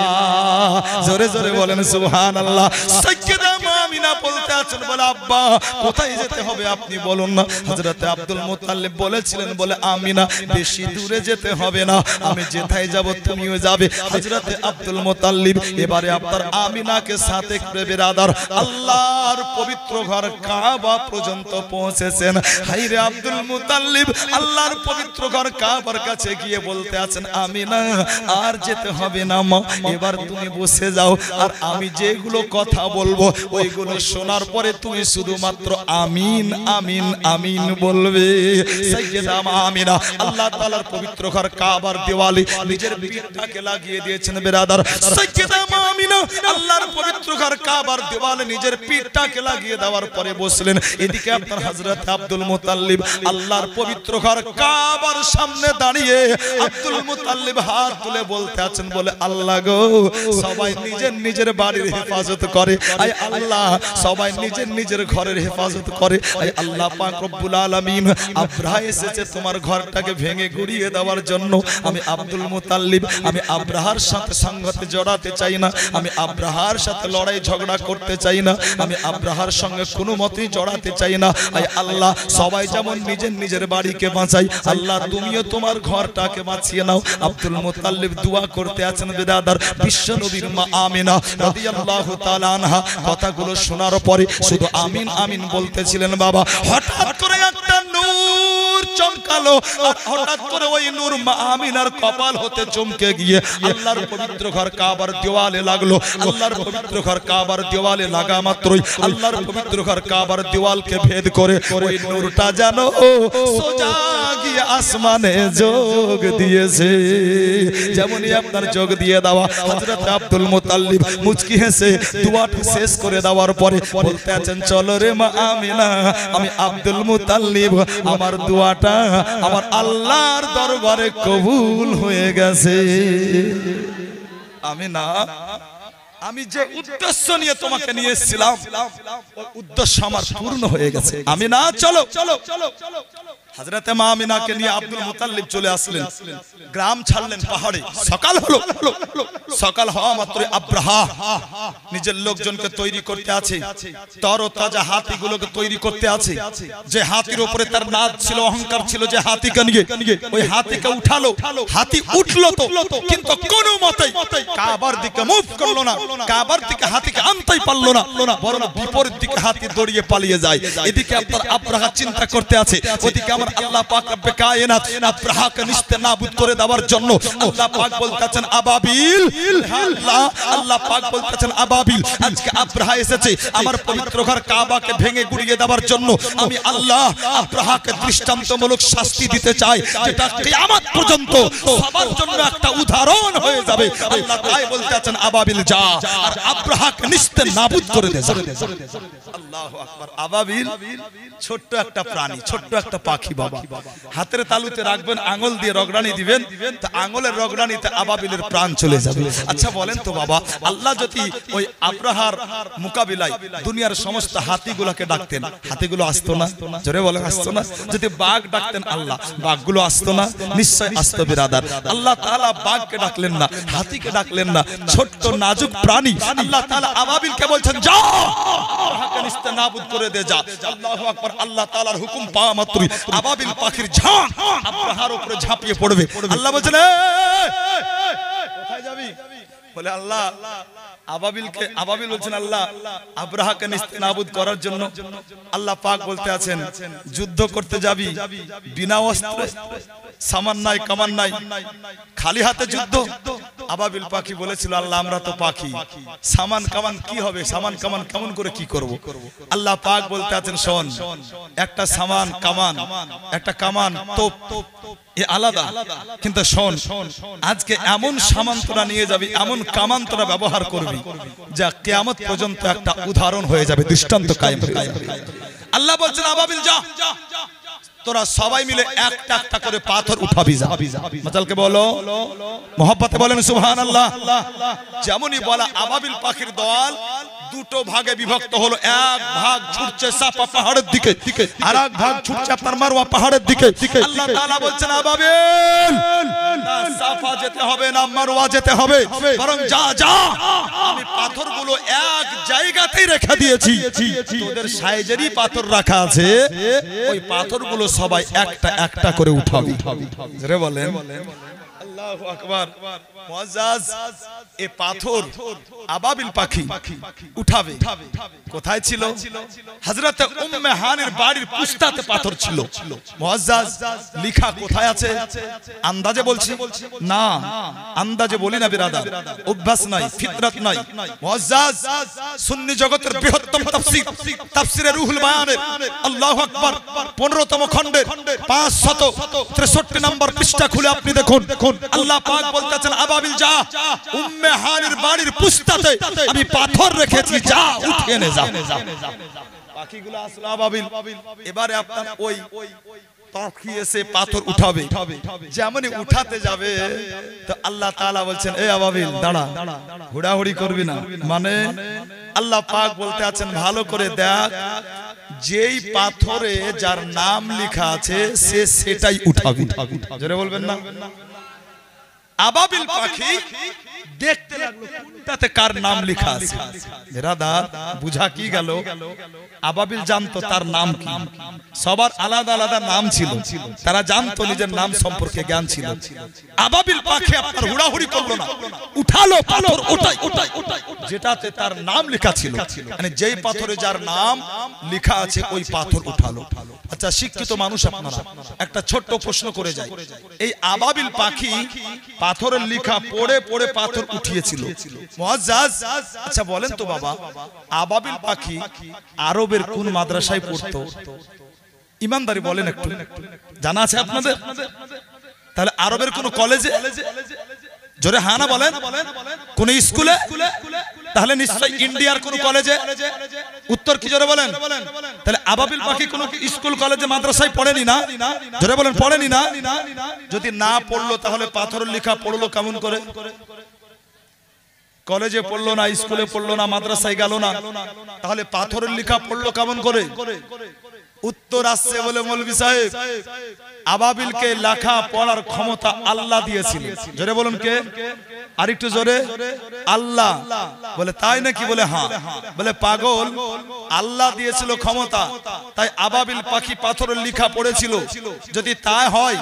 জোরে জোরে বলেন সুবহানাল্লাহ। সাইয়্যিদা আমিনা বলতে আছেন বলে আব্বা কোথায় যেতে হবে আপনি বলুন না। হযরত আব্দুল মুত্তালিব বলেছিলেন বলে আমিনা বেশি দূরে যেতে হবে না, আমি যেথায় যাব তুমিও যাবে। হযরত আব্দুল মুত্তালিব এবারে আপনার আমিনাকে সাথে করে বেরাদার আল্লাহর পবিত্র ঘর কাবা পর্যন্ত পৌঁছেছেন। হায়রে আব্দুল মুত্তালিব আল্লাহর পবিত্র ঘর কাবার কাছে গিয়ে বলতে আছেন আমিনা আর যেতে হবে না মা, এবার তুমি বসে যাও, আর আমি যেগুলো কথা বলবো ওইগুলো শোনার পরে তুমি শুধুমাত্র আমিন আমিন আমিন বলবে। সাইয়্যিদা আমিনা আল্লাহ তাআলার পবিত্র ঘর কাবার দেওয়ালে নিজের পিঠটাকে লাগিয়ে দিয়েছেন বেরাদার। সাইয়্যিদা আমিনা আল্লাহর পবিত্র ঘর কাবার দেওয়ালে নিজের পিঠটাকে লাগিয়ে দেওয়ার পরে বসলেন। এদিকে আপনার হযরত আব্দুল মুত্তালিব আল্লাহর পবিত্র ঘর কাবার সামনে দাঁড়িয়ে আব্দুল মুত্তালিব হাত তুলে বলতে আছেন বলে আল্লাহ গো সবাই নিজের নিজের বাড়ির হেফাজত করে, আয় আল্লাহ সবাই নিজের নিজের ঘরের হেফাজত করে, আয় আল্লাহ পাক রব্বুল আলামিন আব্রাহা এসেছে তোমার ঘরটাকে ভেঙে গুড়িয়ে দেওয়ার জন্য। আমি আব্দুল মুত্তালিব আমি আব্রাহার সাথে সংঘাতে জড়াতে চাই না, আমি আব্রাহার সাথে লড়াই ঝগড়া করতে চাই না, আমি আব্রাহার সঙ্গে কোনো মতেই জড়াতে চাই না। আয় আল্লাহ সবাই যেমন নিজের নিজের বাড়িকে বাঁচাই, আল্লাহ তুমিও তোমার ঘরটাকে বাঁচিয়ে নাও। আব্দুল মুত্তালিব দোয়া করতে আছেন বেরাদার বিশ্ব নবীর মা আমিনা রাদিয়াল্লাহু তাআলা আনহা কথাগুলো শোনার পরে শুধু আমিন আমিন বলতেছিলেন। বাবা হঠাৎ করে একটা নূর চমকালো, হঠাৎ করে ওই নূর মা আমিনার কপাল হতে চমকে গিয়ে আল্লাহর পবিত্র ঘর কাবার দেওয়ালে লাগলো। আল্লাহর পবিত্র ঘর কাবার দেওয়ালে লাগা মাত্রই আল্লাহর পবিত্র ঘর কাবার দেওয়ালকে ভেদ করে ওই নূরটা যেন সোজা গিয়ে আসমানে যোগ দিয়েছে। যেমনই আপনার যোগ দিয়ে দেওয়া হযরত আব্দুল মুত্তালিব মুচকি হেসে দোয়াটা শেষ করে দেওয়ার পরে বলতে আছেন চলো রে মা আমিনা আমি আব্দুল মুত্তালিব আমার দোয়াটা আমার আল্লাহর দরবারে কবুল হয়ে গেছে। আমিনা আমি যে উদ্দেশ্য নিয়ে তোমাকে নিয়ে এসেছিলাম ওই উদ্দেশ্য আমার পূর্ণ হয়ে গেছে। আমিনা চলো চলো চলো চলো। হযরতে মা আমিনাকে নিয়ে আব্দুল মুত্তালিব চলে আসলেন, গ্রাম ছাড়লেন পাহাড়ে। সকাল হলো, সকাল হওয়া মাত্রই আব্রাহা নিজের লোকজনকে তৈরি করতে আছে, তরতাজা হাতিগুলোকে তৈরি করতে আছে। যে হাতির উপরে তার নাচ ছিল, অহংকার ছিল, যে হাতিকে নিয়ে ওই হাতিকে উঠালো, হাতি উঠলো তো কিন্তু কোনো মতেই কাবার দিকে মুভ করলো না, কাবার দিকে হাতিকে আনতেই পারলো না, বরং বিপরীত দিকে হাতি দৌড়িয়ে পালিয়ে যায়। এদিকে আপনার আব্রাহা চিন্তা করতে আছে, ওদিকে আমার আল্লাহ পাক রব্বে কায়নাত আব্রাহাকে নিস্তেনাবুদ করে দেওয়ার জন্য আল্লাহ পাক বলতেছেন আবাবিল, আল্লাহ আল্লাহ পাক বলতেছেন আবাবিল আজকে আব্রাহা এসেছে আমার পবিত্র ঘর কাবাকে ভেঙে গুড়িয়ে দেওয়ার জন্য। আমি আল্লাহ আব্রাহাকে দৃষ্টান্তমূলক শাস্তি দিতে চাই যেটা কিয়ামত পর্যন্ত সবার জন্য একটা উদাহরণ হয়ে যাবে। আল্লাহ তাই বলতেছেন আবাবিল যা আর আব্রাহাকে নিস্তেনাবুদ করে দে। আল্লাহু আকবার। আবাবিল ছোট্ট একটা প্রাণী, ছোট্ট একটা পাখি, পাখি বাবা। হাতের তালুতে রাখবেন, আঙুল দিয়ে রগড়ানি দিবেন, তো আঙুলের রগড়ানিতে আবাবিলের প্রাণ চলে যাবে। আচ্ছা বলেন তো বাবা, আল্লাহ যদি ওই আব্রাহার মোকাবিলায় দুনিয়ার সমস্ত হাতিগুলোকে ডাকতেন, হাতিগুলো আসতো না? জোরে বলেন আসতো না? যদি বাঘ ডাকতেন আল্লাহ, বাঘগুলো আসতো না? নিশ্চয় আসতো বিরাদার। আল্লাহ তাআলা বাঘকে ডাকলেন না, হাতিকে ডাকলেন না, ছোট্ট নাজুক প্রাণী আল্লাহ তাআলা আবাবিলকে বলছেন যা আব্রাহাকে নিস্তেনাবুদ করে দে যা। আল্লাহু আকবার। আল্লাহ তাআলার হুকুম পাওয়া মাত্রই আবাবিল পাখির ঝাঁক আব্রাহার উপরে ঝাঁপিয়ে পড়বে। আল্লাহ বলছেন কোথায় যাবি? বলে আল্লাহ আবাবিল বলছেন আল্লাহ আব্রাহাকে নিস্তেনাবুদ করার জন্য। আল্লাহ পাক বলতে আছেন যুদ্ধ করতে যাবি বিনা অস্ত্রে, সামান নাই কামান নাই, খালি হাতে যুদ্ধ? আবাবিল পাখি বলেছিল আল্লাহ আমরা তো পাখি, সামান কামান কি হবে, সামান কামান কেমন করে কি করব? আল্লাহ পাক বলতে আছেন শোন, একটা সামান কামান, একটা কামান তোপ এ আলাদা, কিন্তু শোন আজকে এমন সামান তোরা নিয়ে যাবি, এমন কামান তোরা ব্যবহার করবি যা কিয়ামত পর্যন্ত একটা উদাহরণ হয়ে যাবে, দৃষ্টান্ত কায়েম হয়ে যাবে। আল্লাহ বলছেন আবাবিল যা, তোরা সবাই মিলে একটা একটা করে পাথর উঠাবি যা। মাতালকে বলো মোহাব্বতে বলেন সুবহানাল্লাহ। যেমনই বলা আবাবিল পাখির দল দুটো ভাগে বিভক্ত হলো। এক ভাগ ছুটছে সাফা পাহাড়ের দিকে, আর এক ভাগ ছুটছে আপনার মারওয়া পাহাড়ের দিকে। আল্লাহ তাআলা বলছেন আবাবিল না সাফা যেতে হবে না মারওয়া যেতে হবে, বরং যা যা আমি পাথরগুলো এক জায়গাতেই রেখে দিয়েছি, তোদের সাইজেরই পাথর রাখা আছে, ওই পাথরগুলো সবাই একটা একটা করে উঠাবি। জোরে বলেন আল্লাহু আকবার। মুআজ্জাজ এ পাথর আবাবিল পাখি উঠাবে কোথায় ছিল? হযরত উম্মে হানির বাড়ির পুস্তাতে পাথর ছিল। মুআজ্জাজ লেখা কোথায় আছে? আন্দাজে বলছি না, আন্দাজে বলি না বিরাদার, অভ্যাস নাই, ফিতরাত নাই। মুআজ্জাজ সুন্নি জগতের বৃহত্তম তাফসীর তাফসীরে রুহুল বায়ানের আল্লাহু আকবার 15তম খণ্ডের 563 নম্বর পৃষ্ঠা খুলে আপনি দেখুন, আল্লাহ পাক বলতেছেন আবাবিল যা, উম্মে হানির বাড়ির পুস্তাতে আমি পাথর রেখেছি, যা উঠিয়ে নে যা। পাখিগুলো আসলো আবাবিল, এবারে আপনার ওই পাখি এসে পাথর উঠাবে, যেমনই উঠাতে যাবে তো আল্লাহ তাআলা বলছেন এ আবাবিল দাঁড়া, হুড়াহুড়ি করবি না। মানে আল্লাহ পাক বলতে আছেন ভালো করে দেখ, যেই পাথরে যার নাম লেখা আছে সে সেটাই উঠাবি। জোরে বলবেন না? আবাবিল পাখি দেখতে লাগলো কোনটাতে কার নাম লেখা আছে। বিরাদার বুঝা কি গেল? আবাবিল জানতো তার নাম কি, সবার আলাদা আলাদা নাম ছিল, তারা জানতো নিজের নাম সম্পর্কে জ্ঞান ছিল। আবাবিল পাখি আপনার হুড়াহুড়ি করলো না, উঠালো পাথর, ওটাই যেটাতে তার নাম লেখা ছিল, মানে যেই পাথরে যার নাম লেখা আছে ওই পাথর উঠালো। আচ্ছা শিক্ষিত মানুষ আপনারা একটা ছোট্ট প্রশ্ন করে যায়, এই আবাবিল পাখি পাথরের লেখা পড়ে পড়ে পাথর উঠিয়েছিল। মুআজ্জাজ আচ্ছা বলেন তো বাবা, আবাবিল পাখি আরবের কোন মাদ্রাসায় পড়তো? ইমানদারি বলেন একটু, জানা আছে আপনাদের? তাহলে আরবের কোন কলেজে? জোরে হ্যাঁ না বলেন। কোন স্কুলে? তাহলে নিশ্চয় ইন্ডিয়ার কোন কলেজে। উত্তর কি জোরে বলেন? তাহলে আবাবিল পাখি কোন স্কুল কলেজে মাদ্রাসায় পড়েনি না? জোরে বলেন পড়েনি না? যদি না পড়লো তাহলে পাথরের লেখা পড়লো কেমন করে? কলেজে পড়লো না, স্কুলে পড়লো না, মাদ্রাসায় গেল না, তাহলে পাথরের লেখা পড়লো কেমন করে? উত্তর আসছে বলে মৌলভী সাহেব আবাবিলকে লেখা পড়ার ক্ষমতা আল্লাহ দিয়েছিল। জোরে বলুন কে? আরেকটু জোরে। আল্লাহ। বলে তাই নাকি? বলে হ্যাঁ। বলে পাগল, আল্লাহ দিয়েছিল ক্ষমতা, তাই আবাবিল পাখি পাথরের লেখা পড়েছিল। যদি তাই হয়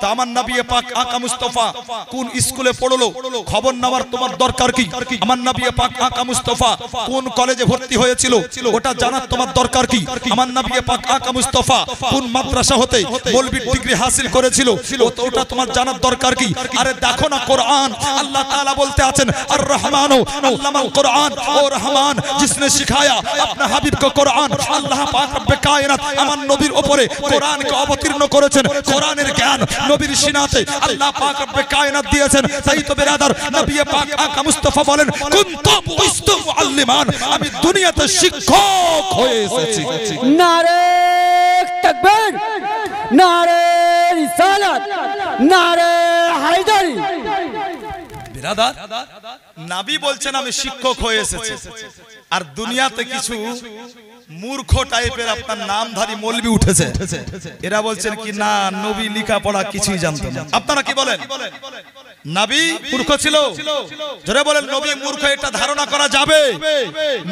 তা আমার নবী পাক আকা মুস্তাফা কোন স্কুলে পড়লো খবর নেওয়ার তোমার দরকার কি? আমার নবী পাক আকা মুস্তাফা কোন কলেজে ভর্তি হয়েছিল ওটা জানার তোমার দরকার কি? আমার নবী পাক আকা মুস্তাফা কোন মাদ্রাসা হতে মৌলবীর ডিগ্রি হাসিল করেছিল ওটা তোমার জানার দরকার কি? আরে দেখো না কোরআন, আল্লাহ ताला बोलते आछन আর রহমানো আল্লামাল কুরআন, ও রহমান जिसने सिखाया अपने हबीब को कुरान। আল্লাহ পাক রব্বে কায়নাত আমার নবীর উপরে কোরআনকে অবতীর্ণ করেছেন, কোরআনের জ্ঞান নবীর সিনাতে আল্লাহ পাক রব্বে কায়নাত দিয়েছেন। তাই তো বেরাদার নবী পাক আকা মুস্তাফা বলেন কুনতু বুইস্তু মুআল্লিমান, আমি দুনিয়াতে শিক্ষক হয়ে এসেছি। নারে তাকবীর, নারে রিসালাত, নারে হায়দারি। বিরাদার, নবী বলছেন আমি শিক্ষক হয়ে এসেছি, আর দুনিয়াতে কিছু মূর্খ টাইপের আপনার নামধারী মৌলবি উঠেছে, এরা বলছেন কি না নবী লেখাপড়া কিছুই জানতো না। আপনারা কি বলেন নবী মূর্খ ছিল? জোরে বলেন নবী মূর্খ এটা ধারণা করা যাবে?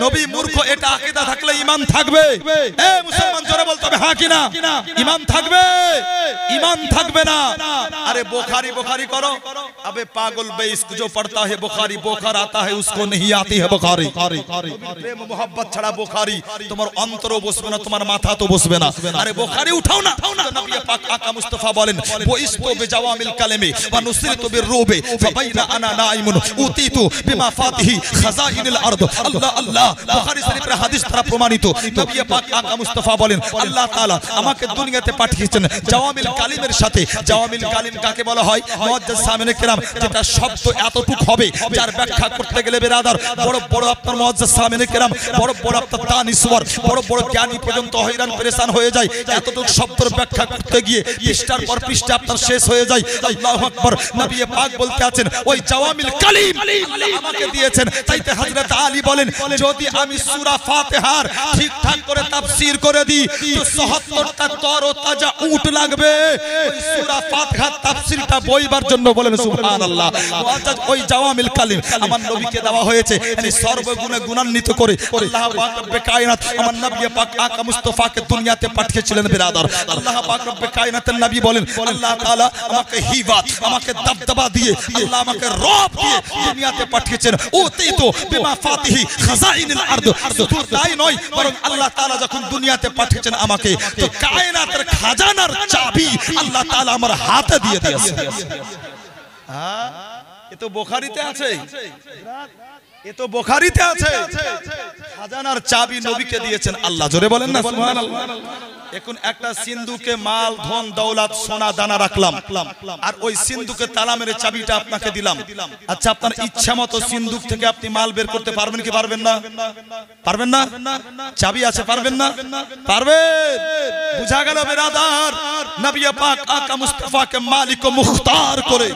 নবী মূর্খ এটা আকীদা থাকলে ঈমান থাকবে? এ মুসলমান জোরে বলতে হবে হ্যাঁ কি না? ঈমান থাকবে? ঈমান থাকবে না। अरे बुखारी बुखारी करो, अबे पागल बेइस जो पढ़ता है बुखारी बोखर आता है उसको नहीं आती है बुखारी। प्रेम मोहब्बत छड़ा बुखारी তোমার অন্তরও বসবে না, তোমার মাথা তো বসবে না। আরে বুখারী উঠাও না। নবী পাক আকা মুস্তাফা বলেন বইস্তু বিজাওয়ামিল কালামে ওয়া নুসরিতু বিররুবে ফাবাইনা আনা নাইমুন উতিতু বিমা ফাতিহি খাজাইনিল আরদ। আল্লাহ আল্লাহ, বুখারী শরীফের হাদিস দ্বারা প্রমাণিত। নবী পাক আকা মুস্তাফা বলেন আল্লাহ তাআলা আমাকে দুনিয়াতে পাঠিয়েছেন জাওয়ামিল কালিমের সাথে। জাওয়ামিল কালিম কাকে বলা হয়? মুআজ্জাজ সামিনে কেরাম, যেটা শব্দ এতটুক হবে যার ব্যাখ্যা করতে গেলে বেরাদার বড় বড় আপনার মুআজ্জাজ সামিনে কেরাম, বড় বড় আপনার দানিশওয়ার, বড় বড় জ্ঞানী পর্যন্ত হয়রান পেরেশান হয়ে যায়। এতটুক শব্দের ব্যাখ্যা করতে গিয়ে পৃষ্ঠার পর পৃষ্ঠা আপনার শেষ হয়ে যায়। আল্লাহু আকবার। নবী পাক বলতে আছেন ওই জাওয়ামিল কালিম আল্লাহ আমাকে দিয়েছেন। তাইতে হযরত আলী বলেন যদি আমি সূরা ফাতিহার ঠিকঠাক করে তাফসীর করে দিই তো ৭৭টা তরতাজা উট লাগবে ওই সূরা ফাতিহার তাফসীরটা বইবার জন্য। বলেন সুবহানাল্লাহ। মুআজ্জাজ ওই জাওয়ামিল কালিম আমার নবীকে দেওয়া হয়েছে, মানে সর্বগুণে গুণান্বিত করে আল্লাহ পাক রব্বে কায়নাত আমার নবী পাক আকা মুস্তাফাকে দুনিয়াতে পাঠিয়েছিলেন। বিরাদার আল্লাহ পাক রব্বে কায়নাতের নবী বলেন আল্লাহ তাআলা আমাকে হিবাত, আমাকে দবদবা দিয়ে, আল্লাহ আমাকে রব দিয়ে দুনিয়াতে পাঠিয়েছেন। উতিতু বিমা ফাতিহি খাজাইনিল আরদ। শুধু তাই নয়, বরং আল্লাহ তাআলা যখন দুনিয়াতে পাঠিয়েছেন আমাকে, তো কায়নাতের খাজানার চাবি আল্লাহ তাআলা আমার হাতে দিয়ে দিয়েছেন। হ্যাঁ, এ তো বুখারীতে আছে, এ তো বুখারীতে আছে। খাজানার চাবি নবীকে দিয়েছেন আল্লাহ। জোরে বলেন না সুবহানাল্লাহ। এখন একটা সিন্ধুকে মাল ধন দৌলত সোনা দানা রাখলাম, আর ওই সিন্ধুকে তালা মেরে চাবিটা আপনাকে দিলাম। আচ্ছা আপনার ইচ্ছা মতো সিন্ধুক থেকে আপনি মাল বের করতে পারবেন কি পারবেন না? পারবেন না? চাবি আছে, পারবেন না? পারবেন। বুঝা গেল বিরাদার, নবী পাক আকা মুস্তাফাকে মালিক ও মুখতার করে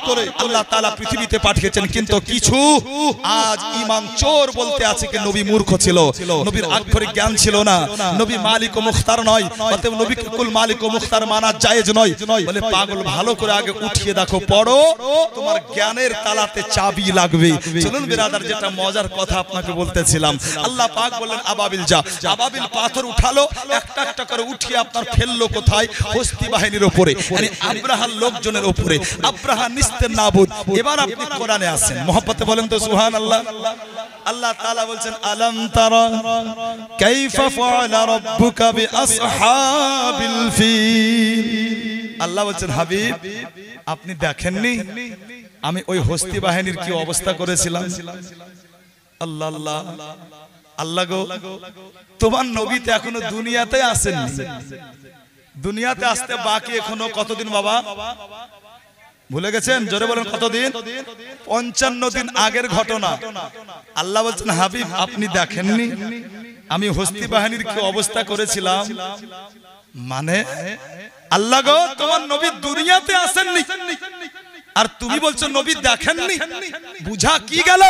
আল্লাহ তাআলা পৃথিবীতে পাঠিয়েছেন। কিন্তু কিছু আজ ঈমান চোর বলতে আছে কি নবী মূর্খ ছিল, নবীর আক্ষরিক জ্ঞান ছিল না, নবী মালিক ও মুখতার নয়, নবীকে কুল মালিক ও মুখতার মানা জায়েজ নয়। বলে পাগল ভালো করে আগে উঠিয়ে দেখো, পড়ো, তোমার জ্ঞানের তালাতে চাবি লাগবে। চলুন বিরাদার, যেটা মজার কথা আপনাকে বলতেছিলাম, আল্লাহ পাক বললেন আবাবিল যা। আবাবিল পাথর উঠালো, একটা একটা করে উঠিয়ে আপনার ফেললো কোথায়? হস্তি বাহিনীর উপরে, মানে আব্রাহার লোকজনের উপরে। আব্রাহা নিস্তে নাবুদ। এবার আপনি কোরআনে আসেন, মহব্বতে বলেন তো সুবহানাল্লাহ। আল্লাহ তাআলা বলছেন আলাম তারা কাইফা ফাআলা রাব্বুকা বিআসহাবিল ফিল। আল্লাহ বলছেন হাবিব আপনি দেখেননি আমি ওই হস্তি বাহিনীর কি অবস্থা করেছিলাম? আল্লাহ আল্লাহ আল্লাহ গো, তোমার নবী তো এখনো দুনিয়াতে আসেননি। দুনিয়াতে আসতে বাকি এখনো কতদিন বাবা? ভুলে গেছেন? জোরে বলেন কতদিন? ৫৫ দিন আগের ঘটনা। আল্লাহ বলছেন হাবিব আপনি দেখেননি আমি হস্তি বাহিনীর কি অবস্থা করেছিলাম? মানে আল্লাহ গো, তোমার নবী দুনিয়াতে আসেননি আর তুমি বলছো নবী দেখেননি। বুঝা কি গেল?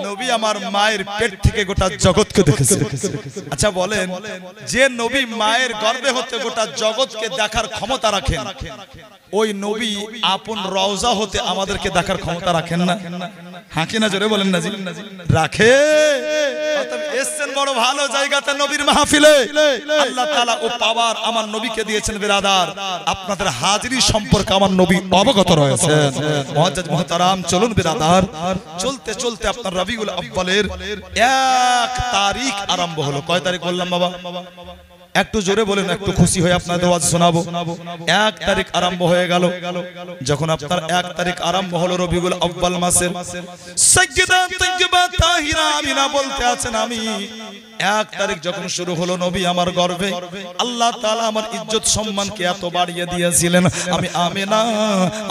নবী আমার মায়ের পেট থেকে গোটা জগৎকে দেখেছে। আচ্ছা বলেন, যে নবী মায়ের গর্ভে হতে গোটা জগৎকে দেখার ক্ষমতা রাখেন, ওই নবী আপন রওজা হতে আমাদেরকে দেখার ক্ষমতা রাখেন না? হ্যাঁ কি না? জোরে বলেন না জি। রাখে। এসেছেন বড় ভালো জায়গাতে নবীর মাহফিলে, আল্লাহ তাআলা ও পাওয়ার আমার নবীকে দিয়েছেন। বিরাদার আপনাদের হাজিরি সম্পর্কে আমার নবী অবগত রয়েছেন। মুআজ্জাজ মুহতারাম চলুন বিরাদার, চলতে চলতে আপনার রবিউল আউয়ালের 1 তারিখ আরম্ভ হলো। কয় তারিখ বললাম বাবা? একটু জোরে বলেন, একটু খুশি হয়ে আপনাদের ওয়াজ শোনাবো। 1 তারিখ আরম্ভ হয়ে গেল। যখন আপনার 1 তারিখ আরম্ভ হলো রবিউল আউয়াল মাসের, সাইয়্যিদা তাইয়্যিবা তাহিরা আমিনা বলতে আছেন আমি 1 তারিখ যখন শুরু হলো নবী আমার গর্ভে, আল্লাহ তাআলা আমার ইজ্জত সম্মানকে এত বাড়িয়ে দিয়েছিলেন। আমি আমিনা,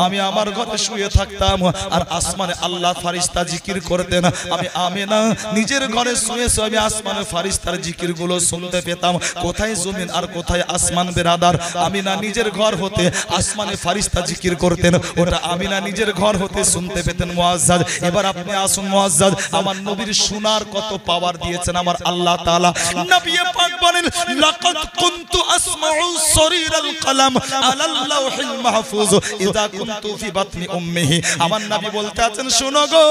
আমি আমার ঘরে শুয়ে থাকতাম আর আসমানে আল্লাহ ফারিস্তা জিকির করতেন। আমি আমিনা নিজের ঘরে শুয়ে শুয়ে আমি আসমানের ফারিস্তার জিকিরগুলো শুনতে পেতাম। কোথায় কোথায় জমিন আর কোথায় আসমান বেরাদার। আমিনা নিজের ঘর হতে আসমানে ফারিস্তা জিকির করতেন, ওটা আমিনা নিজের ঘর হতে শুনতে পেতেন মুআজ্জাজ। এবার আপনি আসুন মুআজ্জাজ, আমার নবীর শোনার কত পাওয়ার দিয়েছেন আমার আল্লাহ তাআলা। নবী পাক বলেন লাকাদ কুনতু আসমাউ সরিরাল কলম আলাল লাওহিল মাহফুজ ইযা কুনতু ফি বাতনি উম্মিহি। আমার নবী বলতে আছেন, শোনো গো,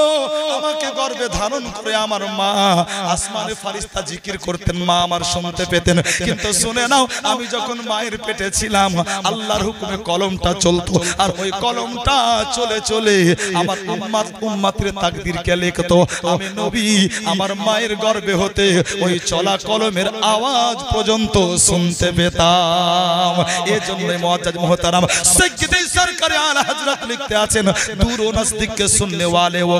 আমাকে গর্ভে ধারণ করে আমার মা আসমানে ফারিস্তা জিকির করতেন, মা আমার শুনতে পেতেন। কিন্তু শুনে নাও, আমি যখন মায়ের পেটে ছিলাম আল্লাহর হুকুমে কলমটা চলতো, আর ওই কলমটা চলে চলে আমার উম্মতের তাকদীরকে লিখতো। আমি নবী আমার মায়ের গর্ভে হতে ওই চলা কলমের আওয়াজ পর্যন্ত শুনতে পেতাম। এজন্য মুআজ্জাজ মুহতারাম সাইয়্যিদে সরকারে আলা হযরত লিখতে আছেন, দূর ও নজদীক কে সুননে ওয়ালে ও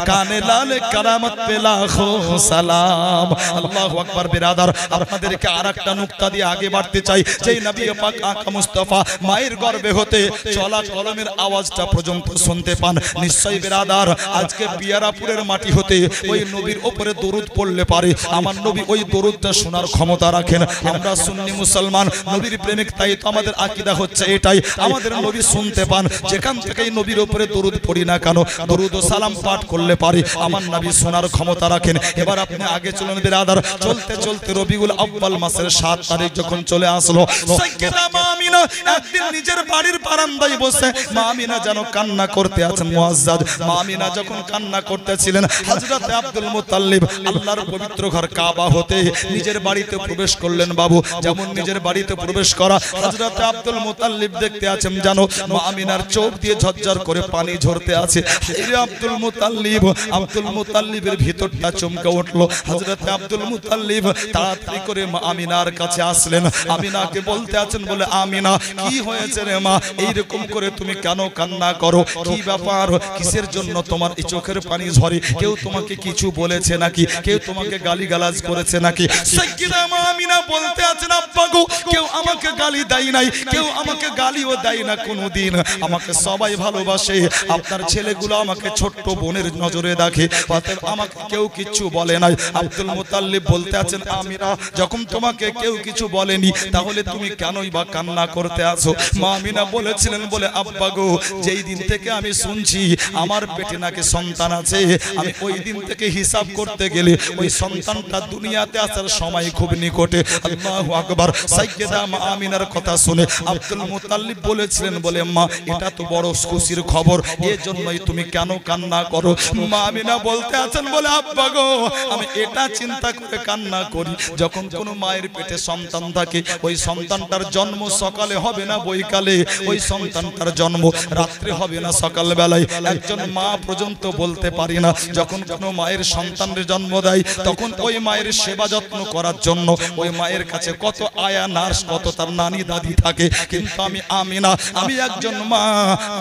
কানে লালে কারামত পে লাখো সালাম। আল্লাহু আকবার। বিরাদার, আপনাদেরকে আরেকটা নুকতা দিয়ে আগে বাড়তে চাই। যেই নবী পাক আকা মুস্তাফা মায়ের গর্ভে হতে চলা কলমের আওয়াজটা পর্যন্ত শুনতে পান, নিশ্চয়ই বিরাদার আজকে পিয়ারাপুরের মাটি হতে ওই নবীর উপরে দরুদ পড়লে পারে আমার নবী ওই দরুদটা শোনার ক্ষমতা রাখেন। আমরা সুন্নি মুসলমান, নবীর প্রেমিক, তাই তো আমাদের আকীদা হচ্ছে এটাই, আমাদের নবী শুনতে পান। যেখান থেকেই নবীর উপরে দরুদ পড়ি না কেন, দরুদ ও সালাম পাঠ করলে পারে আমার নবী শোনার ক্ষমতা রাখেন। এবার আপনি আগে চলুন বিরাদার। চলতে চলতে রবিউল আউয়াল মাসের 7 তারিখ যখন চলে আসলো, সাইয়্যিদা মা আমিনা একদিন নিজের বাড়ির বারান্দায় বসে মা আমিনা যেন কান্না করতে আছেন। মুআজ্জাজ, মা আমিনা যখন কান্না করতেছিলেন, হযরত আব্দুল মুত্তালিব আল্লাহর পবিত্র ঘর কাবা হতে নিজের বাড়িতে প্রবেশ করলেন। বাবু, যেমন নিজের বাড়িতে প্রবেশ করা, হযরত আব্দুল মুত্তালিব দেখতে আছেন জানো মা আমিনার চোখ দিয়ে ঝরঝর করে পানি ঝরতে আছে। এই আব্দুল মুত্তালিবের ভিতরটা চমকে উঠলো। হযরত আব্দুল মুত্তালিব তাড়াতাড়ি করে মা আমিনার কাছে আসলেন। আমিনাকে বলতে আছেন, বলে আমিনা কি হয়েছে রে মা, এইরকম করে তুমি কেন কান্না করো? কি ব্যাপার, কিসের জন্য তোমার এই চোখের পানি ঝরে? কেউ তোমাকে কিছু বলেছে নাকি? কেউ তোমাকে গালিগালাজ করেছে নাকি? সাইয়্যিদা মা আমিনা বলতে আছেন, আব্বা গো, কেউ আমাকে গালি দেয় নাই, কেউ আমাকে গালিও দেয় না কোনোদিন। আমাকে সবাই ভালোবাসে, আপনার ছেলেগুলো আমাকে ছোট্ট বোনের নজরে দেখে, অতএব আমাকে কেউ কিছু বলে নাই। আব্দুল মুত্তালিব বলতে আছেন, আমিনা যখন তোমাকে কেউ কিছু বলেনি, তাহলে তুমি কেনই বা কান্না করতে আছো? মা আমিনা বলেছিলেন, বলে আব্বা গো, যেই দিন থেকে আমি শুনছি আমার পেটে নাকি সন্তান আছে, আমি ওই দিন থেকে হিসাব করতে গেলে ওই সন্তানটা দুনিয়াতে আসার সময় খুব নিকটে। আল্লাহু আকবার। সাইয়্যিদা মা আমিনার কথা শুনে আব্দুল মুত্তালিব বলেছিলেন, বলে মা এটা তো বড় খুশির খবর, এর জন্যই তুমি কেন কান্না করো? মা আমিনা বলতে আছেন, বলে আব্বা গো, আমি এটা চিন্তা করে কান্না করি, যখন কোনো মায়ের পেটে সন্তান থাকে ওই সন্তানটার জন্ম সকালে হবে না বৈকালে, ওই সন্তানটার জন্ম রাত্রে হবে না সকাল বেলায়। একজন মা পর্যন্ত বলতে পারি না, যখন কোনো মায়ের সন্তানের জন্ম দেয় তখন ওই মায়ের সেবা যত্ন করার জন্য ওই মায়ের কাছে কত আয়া নার্স, কত তার নানি দাদি থাকে। কিন্তু আমি আমিনা, আমি একজন মা,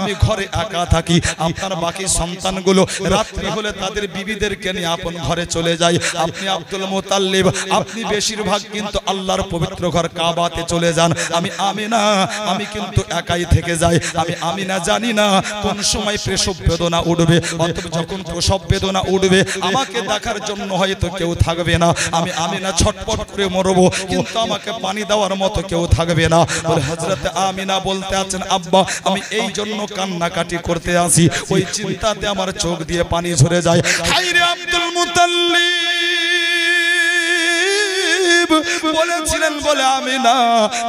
আমি ঘরে একা থাকি। আপনার বাকি সন্তানগুলো রাত্রি হলে তাদের বিবিদেরকে নিয়ে আপন ঘরে চলে যায়। আপনি আব্দুল মুত্তালিব, আপনি বেশিরভাগ কিন্তু আল্লাহর পবিত্র ঘর কাবাতে চলে যান। আমি আমিনা, আমি কিন্তু একাই থেকে যাই। আমি আমিনা জানি না কোন সময় প্রসব বেদনা উঠবে, অথবা যখন প্রসব বেদনা উঠবে আমাকে দেখার জন্য হয়তো কেউ থাকবে না। আমি আমিনা ছটপট করে মরবো, কিন্তু আমাকে পানি দেওয়ার মতো কেউ থাকবে না। বলে হযরত আমিনা বলতে আছেন, আব্বা আমি এই জন্য কান্নাকাটি করতে আসি, ওই চিন্তাতে আমার চোখ দিয়ে পানি ঝরে যায়। হায়রে আব্দুল মুত্তালিব বলেছিলেন, বলে আমিনা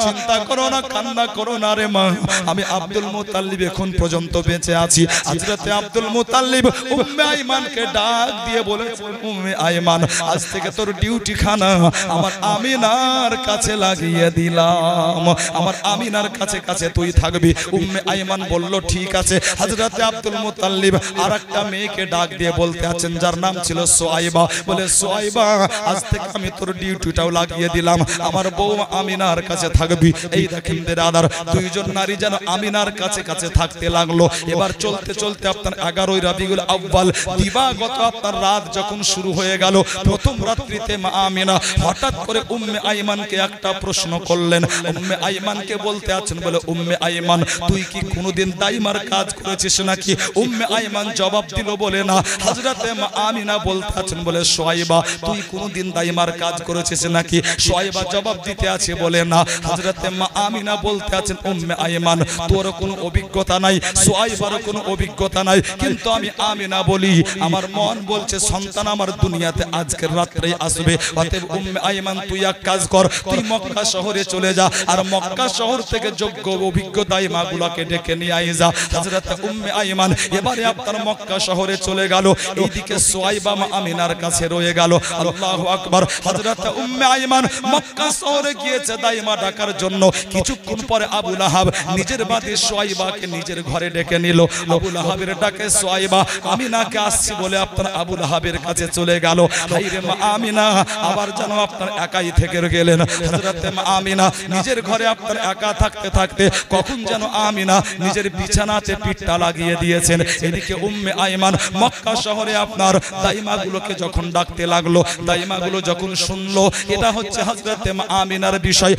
চিন্তা করো না, কান্না করো না রে মা, আমি আব্দুল মুত্তালিব এখন পর্যন্ত বেঁচে আছি। হযরত আব্দুল মুত্তালিব উম্মে আইমানকে ডাক দিয়ে বলেছেন, উম্মে আইমান আজ থেকে তোর ডিউটি খানা আমার আমিনার কাছে লাগিয়ে দিলাম, আমার আমিনার কাছে কাছে তুই থাকবি। উম্মে আইমান বলল ঠিক আছে। হযরত আব্দুল মুত্তালিব আরেকটা মেয়েকে ডাক দিয়ে বলতে আছেন, যার নাম ছিল সুয়াইবা, বলে সুয়াইবা আজ থেকে আমি তোর ডিউটিটাও লাগিয়ে দিলাম, আমার বউ আমিনার কাছে থাকবি। এই দেখেন বিরাদার, দুইজন নারী যেন আমিনার কাছে কাছে থাকতে লাগলো। এবার চলতে চলতে আপনার 11 রবিউল আউয়াল দিবাগত আপনার রাত যখন শুরু হয়ে গেল, প্রথম রাত্রিতে মা আমিনা হঠাৎ করে উম্মে আইমানকে একটা প্রশ্ন করলেন। উম্মে আইমানকে বলতে আছেন, বলে উম্মে আইমান তুই কি কোনোদিন দাইমার কাজ করেছিস নাকি? উম্মে আইমান জবাব দিল, বলে না। হযরতে মা আমিনা বলতে আছেন, বলে সুয়াইবা তুই কোনোদিন দাইমার কাজ করেছিস নাকি? সোয়াইবা জবাব দিতে আছে বলে না। হযরতে মা আমিনা বলতে আছেন উম্মে আইমান তোর কোনো অভিজ্ঞতা নাই, সোয়াইবার কোনো অভিজ্ঞতা নাই, কিন্তু আমি আমিনা বলি আমার মন বলছে সন্তান আমার দুনিয়াতে আজকের রাত্রেই আসবে। অতএব উম্মে আইমান তুই এক কাজ কর, তুই মক্কা শহরে চলে যা আর মক্কা শহর থেকে যোগ্য অভিজ্ঞ দাইমাগুলোকে ডেকে নিয়ে আই যা। হযরতে উম্মে আইমান এবারে আপনার মক্কা শহরে চলে গেল, এইদিকে সোয়াইবা মা আমিনার কাছে রয়ে গেল। আল্লাহু আকবার। হযরতে উম্মে আইমান মক্কা শহরে গিয়েছে দাইমা ডাকার জন্য। কিছুক্ষণ পরে আবু লাহাব নিজের বাদে সোয়াইবাকে নিজের ঘরে ডেকে নিল। আবু লাহাবের ডাকে সোয়াইবা আমিনাকে আসছি বলে আপনার আবু লাহাবের কাছে চলে গেল। হায়রে মা আমিনা আবার যেন আপনার একাই থেকে গেলেন। হযরতে মা আমিনা নিজের ঘরে আপনার একা থাকতে থাকতে কখন যেন আমিনা নিজের বিছানাতে পিঠটা লাগিয়ে দিয়েছেন। এদিকে উম্মে আইমান মক্কা শহরে আপনার দাইমাগুলোকে যখন ডাকতে লাগলো, দাইমাগুলো যখন শুনলো এটা হচ্ছে হযরতে মা আমিনার বিষয়,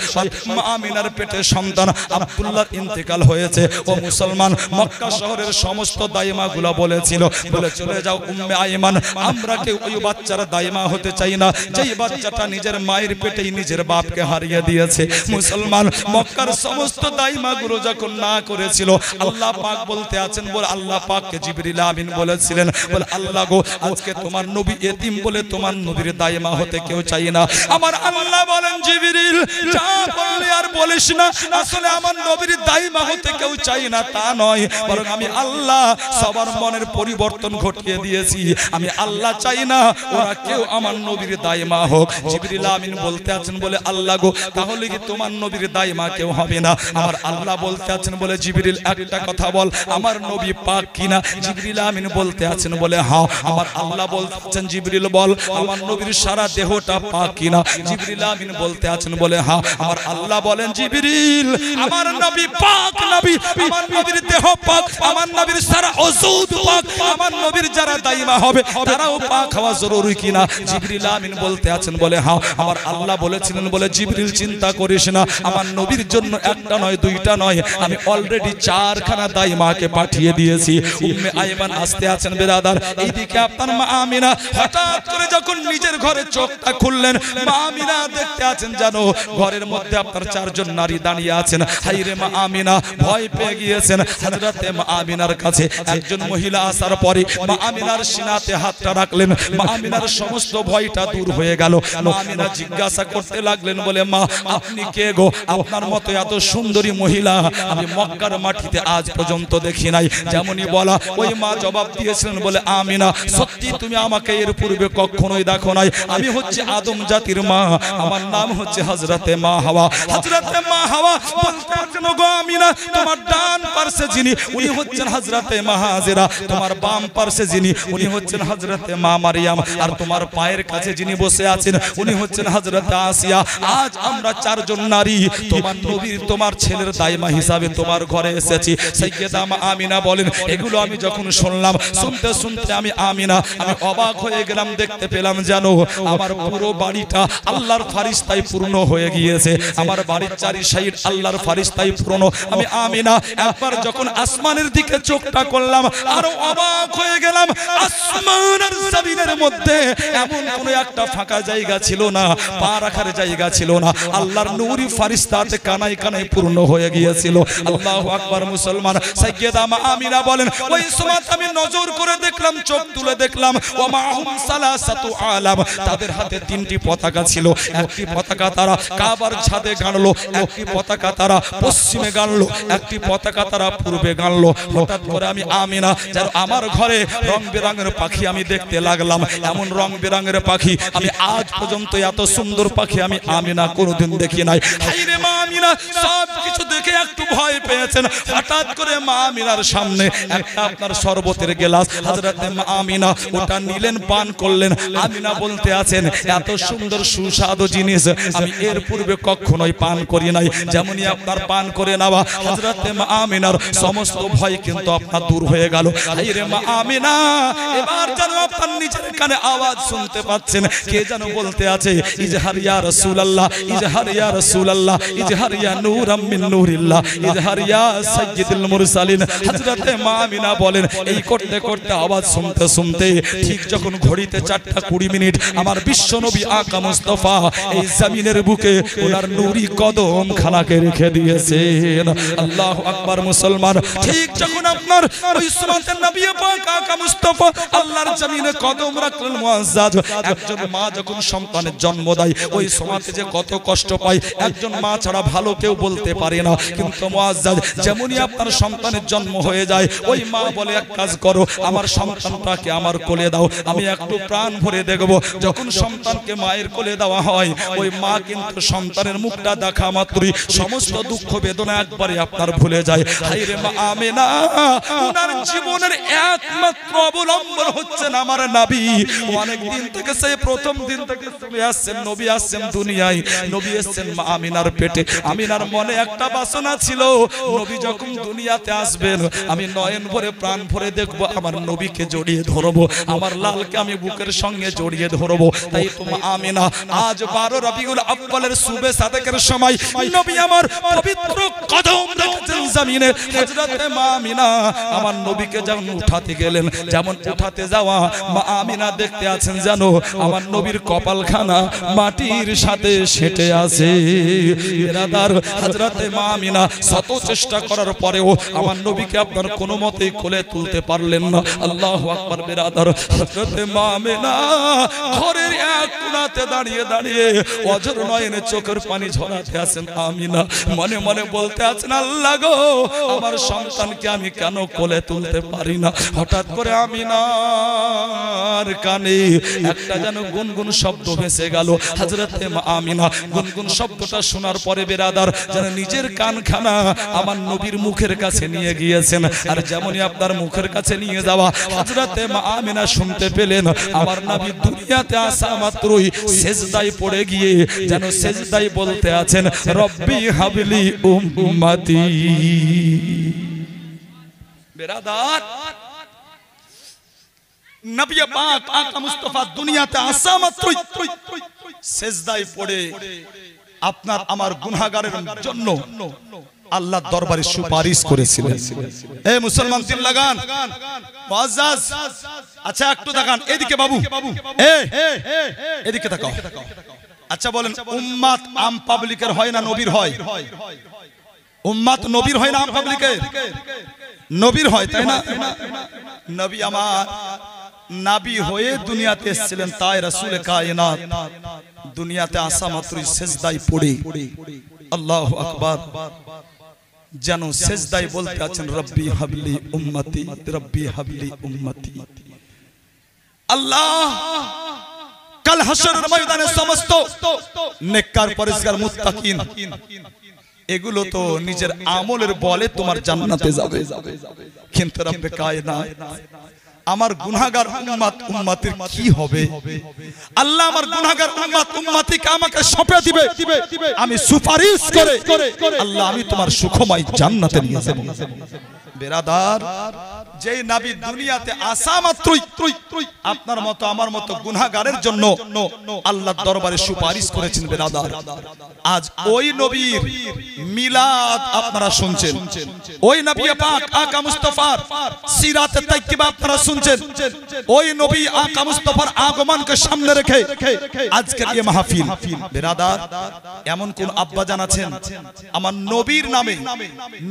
মা আমিনার পেটে সন্তান আব্দুল্লাহর ইন্তেকাল হয়েছে। ও মুসলমান, মক্কা শহরের সমস্ত দাইমাগুলো বলেছিল বলে চলে যাও উম্মে আইমান, আমরা কেউ ওই বাচ্চার দাইমা হতে চাই না যেই বাচ্চাটা নিজের মায়ের পেটেই নিজের বাপকে হারিয়ে দিয়েছে। মুসলমান, মক্কার সমস্ত দাইমাগুলো যখন না করেছিল, আল্লাহ পাক বলতে আছেন বলে আল্লাহ পাককে জিবরিল আমিন বলেছিলেন বলে আল্লাহ গো আজকে তোমার নবী এতিম বলে তোমার নবীর দাইমা হতে কেউ চাই না। আমার আল্লাহ বলেন জিবরিল যা বললি আর বলিস না, আসলে আমার নবীর দাইমা হতে কেউ চাই না তা নয়, বরং আমি আল্লাহ সবার মনের পরিবর্তন ঘটিয়ে দিয়েছি। আমি আল্লাহ চাই না ওরা কেউ আমার নবীর দাইমা হোক। জিবরিল আমিন বলতে আছেন বলে আল্লাহ গো তাহলে কি তোমার নবীর দাইমা কেউ হবে না? আমার আল্লাহ বলতে আছেন বলে জিবরিল একটা কথা বল, আমার নবী পাক কিনা? জিবরিল আমিন বলতে আছেন বলে হ্যাঁ। আমার আল্লাহ বলতেছেন জিবরিল বল আমার নবীর সারা দেহটা পাক কিনা? জিবরিল আমিন বলতে আছেন বলে হ্যাঁ। আমার আল্লাহ বলেন জিবরিল আমার নবী পাক নবী, আমার নবীর দেহ পাক, আমার নবীর সারা ওজুদ পাক, আমার নবীর যারা দাইমা হবে তারাও পাক হওয়া জরুরি কিনা? জিবরিল আমিন বলতে আছেন বলে হ্যাঁ। আমার আল্লাহ বলেছিলেন বলে জিবরিল চিন্তা করিস না, আমার নবীর জন্য একটা নয় দুইটা নয়, আমি অলরেডি 4খানা দাইমাকে পাঠিয়ে দিয়েছি। উম্মে আইমান আসতে আছেন বেরাদার। এইদিকে আপনার মা আমিনা হঠাৎ করে যখন নিজের ঘরে চোখটা খুললেন, মা আমিনা দেখতে আছেন জানো ঘরের মধ্যে আপনার 4জন নারী দাঁড়িয়ে আছেন। হায়রে মা আমিনা ভয় পেয়ে গিয়েছেন। হযরতে মা আমিনার কাছে একজন মহিলা আসার পরে মা আমিনার সিনাতে হাতটা রাখলেন, মা আমিনার সমস্ত ভয়টা দূর হয়ে গেল। মা আমিনা জিজ্ঞাসা করতে লাগলেন বলে মা আপনি কে গো? আপনার মতো এত সুন্দরী মহিলা আমি মক্কার মাটিতে আজ পর্যন্ত দেখি নাই। যেমনই বলা ওই মা জবাব দিয়েছিলেন বলে আমিনা সত্যি তুমি আমাকে এর পূর্বে কখনোই দেখো নাই, আমি হচ্ছে আদম জাতির মা, আমার নাম হচ্ছে হযরতে মা হাওয়া। হযরতে মা হাওয়া বলতে আছেন গো আমিনা তোমার ডান পার্শ্বে যিনি উনি হচ্ছেন হযরতে মা হাজেরা, তোমার বাম পার্শ্বে যিনি উনি হচ্ছেন হযরতে মা মারিয়াম, আর তোমার পায়ের কাছে যিনি বসে আছেন উনি হচ্ছেন হযরতে আসিয়া। আজ আমরা 4জন নারী তোমার নবীর তোমার ছেলের দাইমা হিসাবে তোমার ঘরে এসেছি। সাইয়্যেদা মা আমিনা বলেন এগুলো আমি যখন শুনলাম, শুনতে শুনতে আমি অবাক হয়ে গেলাম। দেখতে পেলাম জানো আমার পুরো বাড়িটা আল্লাহর ফারিস্তায় পূর্ণ হয়ে গিয়েছে, আমার বাড়ির 4 সাইড আল্লাহর ফারিস্তায় পূর্ণ। আমি আমিনা একবার যখন আসমানের দিকে চোখটা করলাম আরো অবাক হয়ে গেলাম। আসমান আর জমিনের মধ্যে এমন কোন একটা ফাঁকা জায়গা ছিল না, পা রাখার জায়গা ছিল না, আল্লাহর নূরি ফারিস্তাতে কানায় কানায় পূর্ণ হয়ে গিয়েছিল। আল্লাহু আকবার। মুসলমান, সাইয়্যেদা মা আমিনা বলেন ওই সময় আমি নজর করে দেখলাম, চোখ তুলে দেখলাম ওয়া মাহুম সালাসাতু আলাম, তাদের হাতে 3টি পতাকা ছিল। একটি পতাকা তারা কাবার ছাদে গানলো, একটি পতাকা তারা পশ্চিমে গানলো, একটি পতাকা তারা পূর্বে গানলো। হঠাৎ করে আমি আমিনা যেন আমার ঘরে রং বেরঙের পাখি আমি দেখতে লাগলাম। এমন রং বেরঙের পাখি আমি আজ পর্যন্ত এত সুন্দর পাখি আমি আমিনা কোনোদিন দেখি নাই। হায়রে মা আমিনা সব কিছু দেখে একটু ভয় পেয়েছেন। হঠাৎ করে মা আমিনার সামনে একটা আপনার শরবতের গ্লাস হযরতে মা আমিনা ওটা নিলেন, পান করলেন। আমিনা বলতে আছেন এত সুন্দর সুস্বাদু জিনিস আমি এর পূর্বে কখনোই পান করি নাই। যেমনই আপনার পান করে নেওয়া হযরতে মা আমিনা আমিনার সমস্ত ভয় কিন্তু আপনার দূর হয়ে গেল। হায় রে মা আমিনা, এবার যেন আপনার নিজের কানে আওয়াজ শুনতে পাচ্ছেন, কে যেন বলতে আছে, ইজহার ইয়া রাসূলুল্লাহ, ইজহার ইয়া রাসূলুল্লাহ, ইজহার ইয়া নূরাম মিন নূরিল্লাহ, ইজহার ইয়া সাইয়্যিদুল মুরসালিন। হযরতে মা আমিনা বলেন, এই করতে করতে আওয়াজ শুনতে শুনতে ঠিক যখন ঘড়িতে 4:20 মিনিট আমার বিশ্ব নবী আকা মুস্তাফা এই জমিনের বুকে ওনার নূরি কদম খানাকে রেখে দিয়েছেন। আল্লাহু আকবার মুসলমান। ঠিক যখন আপনার ওই সুন্নাতের নবী পাক আকা মুস্তাফা আল্লাহর জমিনে কদম রাখলেন মুআজ্জাজ, একজন মা যখন সন্তানের জন্ম দেয় ওই সময়তে যে কত কষ্ট পায় একজন মা ছাড়া ভালো কেউ বলতে পারে না। কিন্তু মুআজ্জাজ যেমনই আপনার সন্তানের জন্ম হয়ে যায় ওই মা বলে, এক কাজ করো, আমার সন্তানটাকে আমার কোলে দাও, আমি একটু প্রাণ ভরে দেখব। যখন সন্তানকে মায়ের কোলে দেওয়া হয় ওই মা কিন্তু সন্তানের মুখটা দেখা মাত্রই সমস্ত দুঃখ বেদনা একবারে আপনার ভুলে যায়। হায় রে মা আমিনা, ওনার জীবনের একমাত্র অবলম্বন হচ্ছেন আমার নবী। অনেক দিন থেকে, সেই প্রথম দিন থেকে চলে আসছেন, নবী আসছেন দুনিয়ায়, নবী এসেছেন মা আমিনার পেটে। আমিনার মনে একটা বাসনা ছিল, নবী যখন দুনিয়াতে আসবেন আমি নয়ন ভরে প্রাণ ভরে দেখব, আমার নবীকে জড়িয়ে ধরবো, আমার লালকে আমি বুকের সঙ্গে জড়িয়ে ধরবো। তাই তো মা আমিনা আজ 12 রবিউল আউয়ালের সুবে সাদেকের সময় নবী আমার পবিত্র কদম রেখেছেন জমিনে। হযরতে মা আমিনা আমার নবীকে যেমন উঠাতে গেলেন, যেমন উঠাতে যাওয়া মা আমিনা দেখতে আছেন যেন আমার নবীর কপালখানা মাটির সাথে সেটে আছে। বিরাদার, হযরতে মা আমিনা শত চেষ্টা করার পরেও আমার নবীকে আপনার কোনো মতেই কোলে তুলতে পারলেন না। আল্লাহু আকবার। বিরাদার, হযরতে মা আমিনা ঘরের এক কোণাতে দাঁড়িয়ে দাঁড়িয়ে অঝর নয়নে চোখের পানি ঝরাতে আছেন। আমিনা মনে মনে বলতে আছেন, আল্লাহ গো, আমার সন্তানকে আমি কেন কোলে তুলতে পারি না। হঠাৎ করে আমিনার কানে একটা যেন গুনগুন শব্দ ভেসে গেল। হযরতে মা আমিনা গুনগুন শব্দটা শোনার পরে বিরাদার যেন নিজের কানখানা আমার নবীর মুখের কাছে নিয়ে গিয়েছেন। আর যেমনই আপনার মুখের কাছে নিয়ে যাওয়া হযরতে মা আমিনা শুনতে পেলেন আমার নবী দুনিয়াতে আসা মাত্রই সেজদায় পড়ে গিয়ে যেন সেজদায় বলতে আছেন, রব্বি হাবলি উম্মতি। বিরাদার, নবী পাক আকা মুস্তাফা দুনিয়াতে আসা মাত্রই সেজদায় পড়ে আপনার আমার গুনাহগারের জন্য আল্লাহর দরবারে সুপারিশ করেছিলেন। এই মুসলমান দিল লাগান, মুআজ্জাজ, আচ্ছা একটু তাকান এদিকে বাবু, এদিকে তাকাও। আচ্ছা বলেন, উম্মাত আম পাবলিকের হয় না নবীর হয়? উম্মাত নবীর হয় না আম পাবলিকের? নবীর হয়, তাই না? নবী আমার নবী হয়ে দুনিয়াতে এসেছিলেন, তাই রাসূল কায়নাত দুনিয়াতে আসা মাত্রই সেজদায় পড়ে আল্লাহু আকবার যেন সেজদায় বলতে আছেন, রব্বি হাবলি উম্মতি, রব্বি হাবলি উম্মতি। আল্লাহ কাল হাশরের ময়দানে সমস্ত নেককার পরেজগার মুত্তাকিন এগুলো তো নিজের আমলের বলে তোমার জান্নাতে যাবে, কিন্তু রব্বে কায়নাত আমার গুনাহগার উম্মত উম্মতির কি হবে? আল্লাহ আমার গুনাহগার উম্মত উম্মতিকে আমাকে সঁপে দিবে, আমি সুপারিশ করে আল্লাহ আমি তোমার সুখময় জান্নাতে নিয়ে যাব। বিরাদার, যেই নবী দুনিয়াতে আসা মাত্রই আপনার মতো আমার মতো গুনাহগারের জন্য আল্লাহর দরবারে সুপারিশ করেছেন। বিরাদার, আজ ওই নবীর মিলাদ আপনারা শুনছেন, ওই নবী পাক আকা মুস্তাফার সিরাতে তাইয়্যিবা আপনারা শুনছেন, ওই নবী আকা মুস্তাফার আগমনকে সামনে রেখে আজকের এই মাহফিল। বিরাদার, এমন কোন আব্বাজান আছেন আমার নবীর নামে,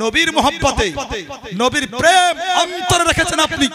নবীর মহব্বতে, নবীর প্রেম অন্তরে রেখেছেন আপনি?